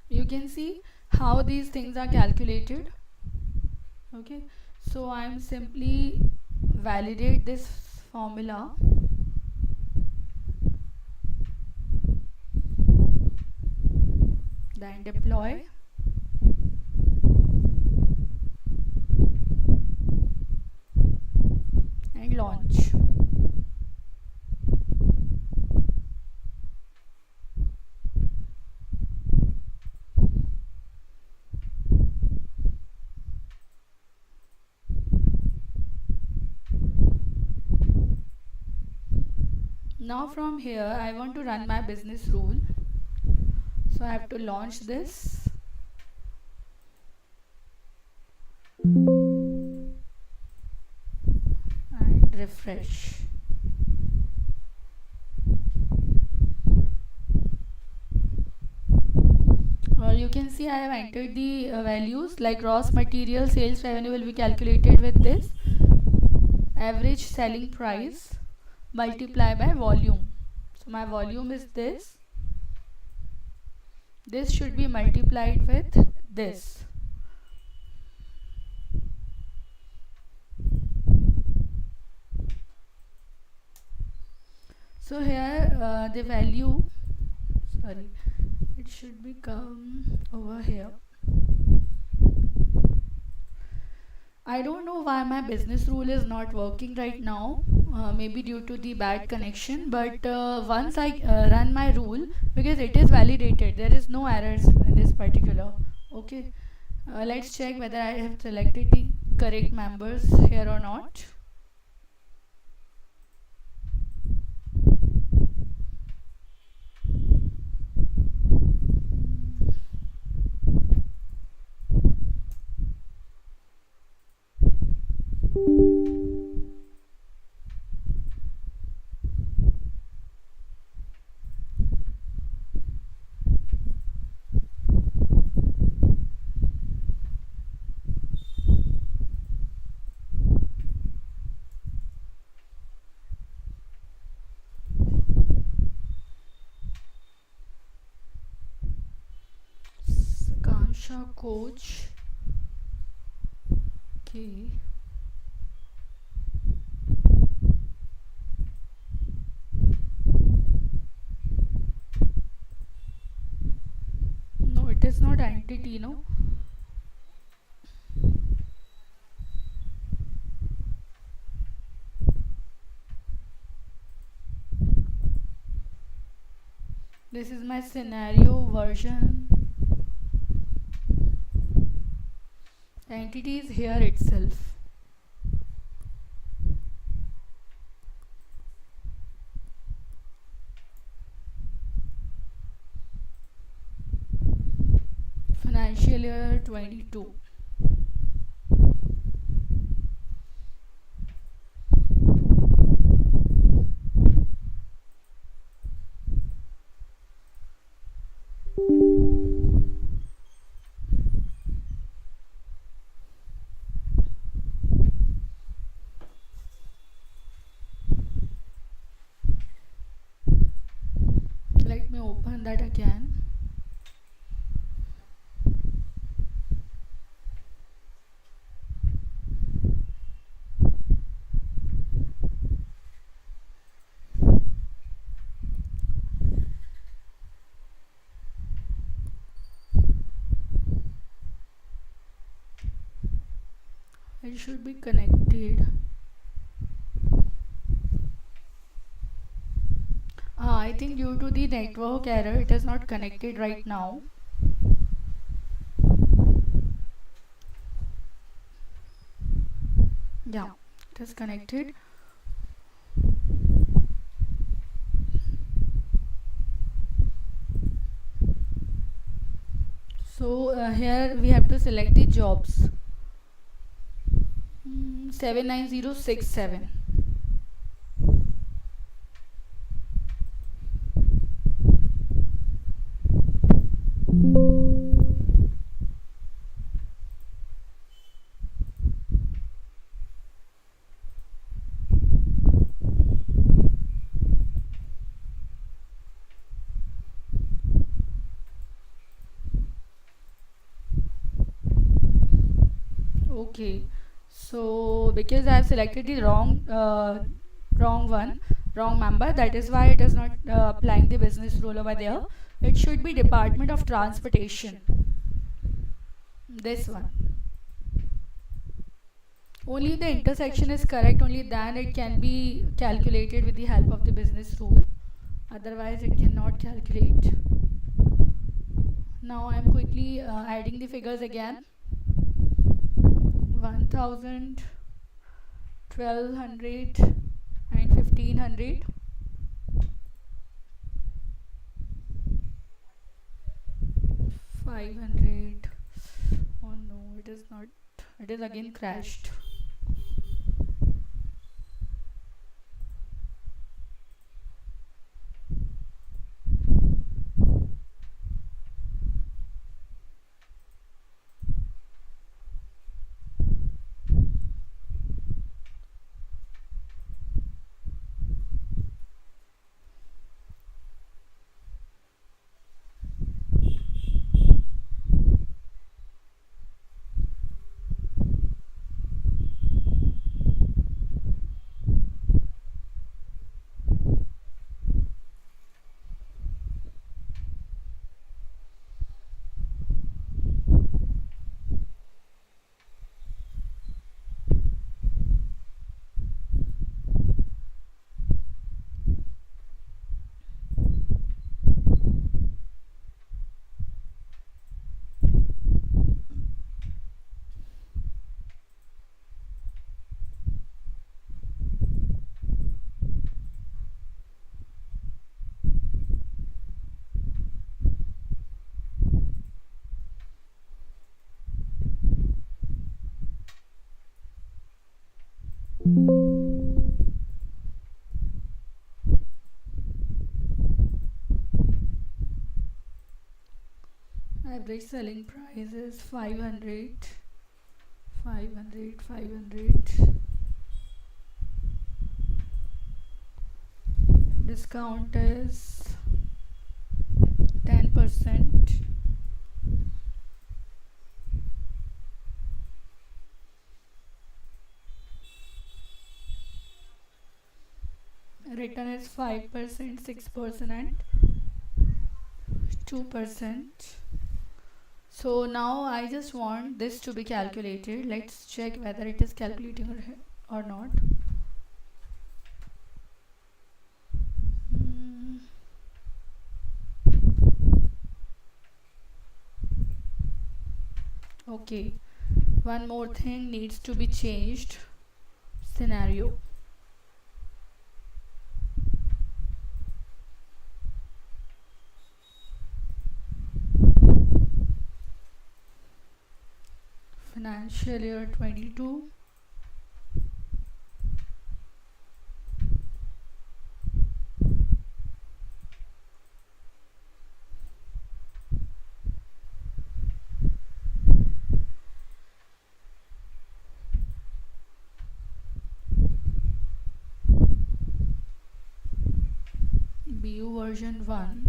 You can see how these things are calculated. Okay, so I'm simply validate this formula. Then deploy. And launch. Now from here I want to run my business rule. So I have to launch this. And refresh. You can see I have entered the values like gross material sales revenue will be calculated with this average selling price multiply by volume. So my volume is this. This should be multiplied with this. So here the value, sorry, it should be come over here. I don't know why my business rule is not working right now. Maybe due to the bad connection. But once I run my rule, because it is validated, there is no errors in this particular. Okay. Let's check whether I have selected the correct members here or not. Kansha coach. Okay. No, it is not entity, no. This is my scenario version. The entity is here itself. Financial year 22. Let me open that again. It should be connected. I think due to the network error, it is not connected right now. Yeah, it is connected. So here we have to select the jobs. 79067. Okay, so because I have selected the wrong one, wrong member, that is why it is not applying the business rule over there. It should be Department of Transportation. This one. Only if the intersection is correct, only then it can be calculated with the help of the business rule. Otherwise, it cannot calculate. Now I am quickly adding the figures again. 1000, 1200 and 1500. 500. Oh no, it is not. It is again crashed. average selling price is 500. Discount is 10%. Return is 5%, 6% and 2%. So now I just want this to be calculated. Let's check whether it is calculating or not. Okay, one more thing needs to be changed. Scenario. Financial year 22. BU version 1.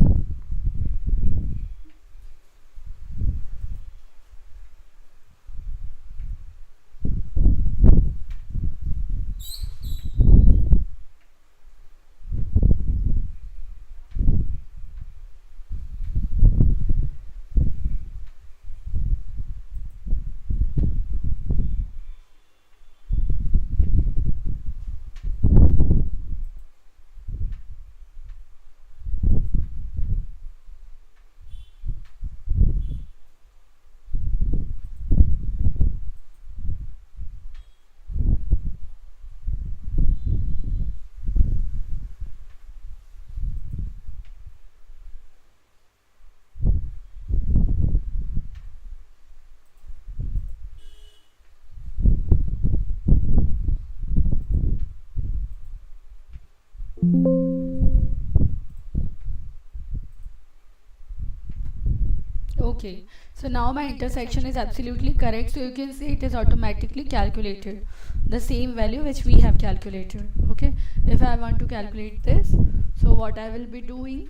Okay, so now my intersection is absolutely correct, so you can see it is automatically calculated the same value which we have calculated. Okay, if I want to calculate this, so what I will be doing,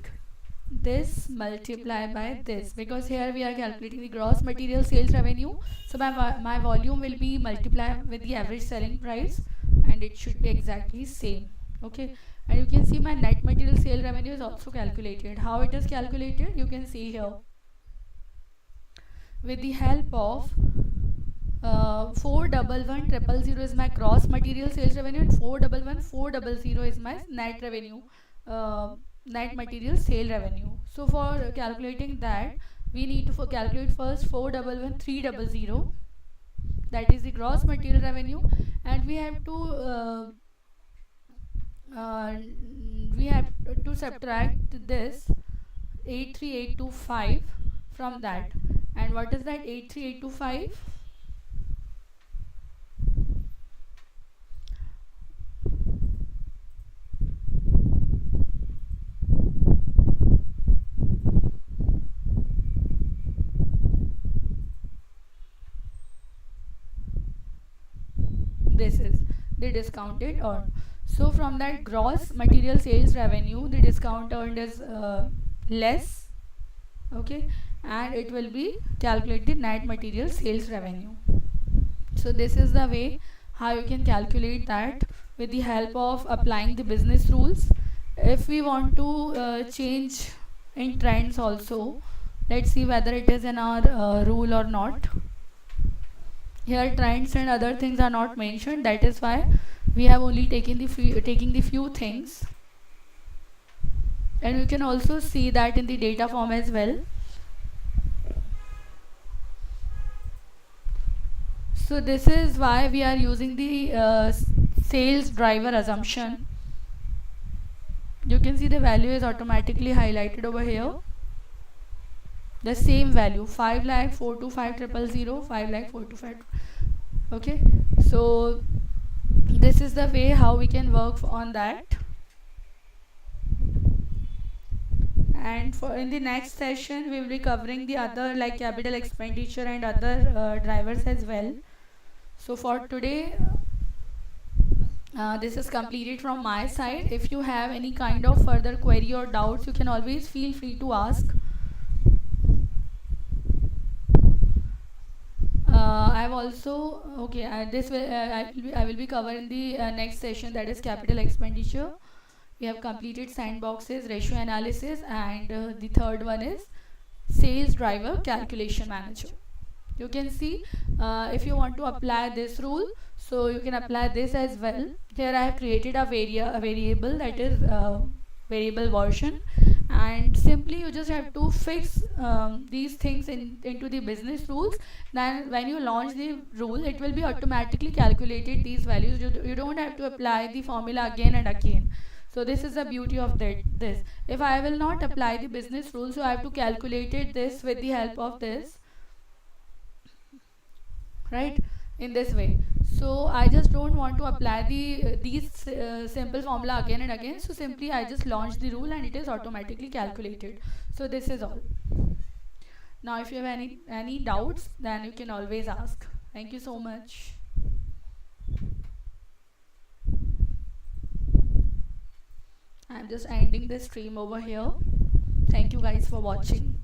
this multiply by this, because here we are calculating the gross material sales revenue, so my volume will be multiplied with the average selling price and it should be exactly same. Okay, and you can see my net material sale revenue is also calculated. How it is calculated, you can see here. With the help of 411,100 is my gross material sales revenue and 411,400 is my net revenue, net material sale revenue. So for calculating that, we need to calculate first 411,300, that is the gross material revenue, and we have to subtract this 83825 from that. And what is that 83825? This is the discounted earned. So from that gross material sales revenue, the discount earned is less. Okay, and it will be calculated net material sales revenue. So this is the way how you can calculate that with the help of applying the business rules. If we want to change in trends also, let's see whether it is in our rule or not. Here trends and other things are not mentioned, that is why we have only taken the few things, and you can also see that in the data form as well. So this is why we are using the sales driver assumption. You can see the value is automatically highlighted over here. The same value, 5,425,000, 5,425,000. Okay, so this is the way how we can work on that. And for in the next session we will be covering the other like capital expenditure and other drivers as well. So for today, this is completed from my side. If you have any kind of further query or doubts, you can always feel free to ask. I've also okay. This will I will be covering the next session, that is capital expenditure. We have completed sandboxes, ratio analysis, and the third one is sales driver calculation manager. You can see if you want to apply this rule, so you can apply this as well. Here I have created a variable, that is variable version, and simply you just have to fix these things into the business rules. Then when you launch the rule, it will be automatically calculated these values. You don't have to apply the formula again and again. So this is the beauty of this. If I will not apply the business rule, so I have to calculate it this with the help of this, right, in this way. So I just don't want to apply these simple formula again and again, so simply I just launch the rule and it is automatically calculated. So this is all. Now if you have any doubts, then you can always ask. Thank you so much. I'm just ending this stream over here. Thank you guys for watching.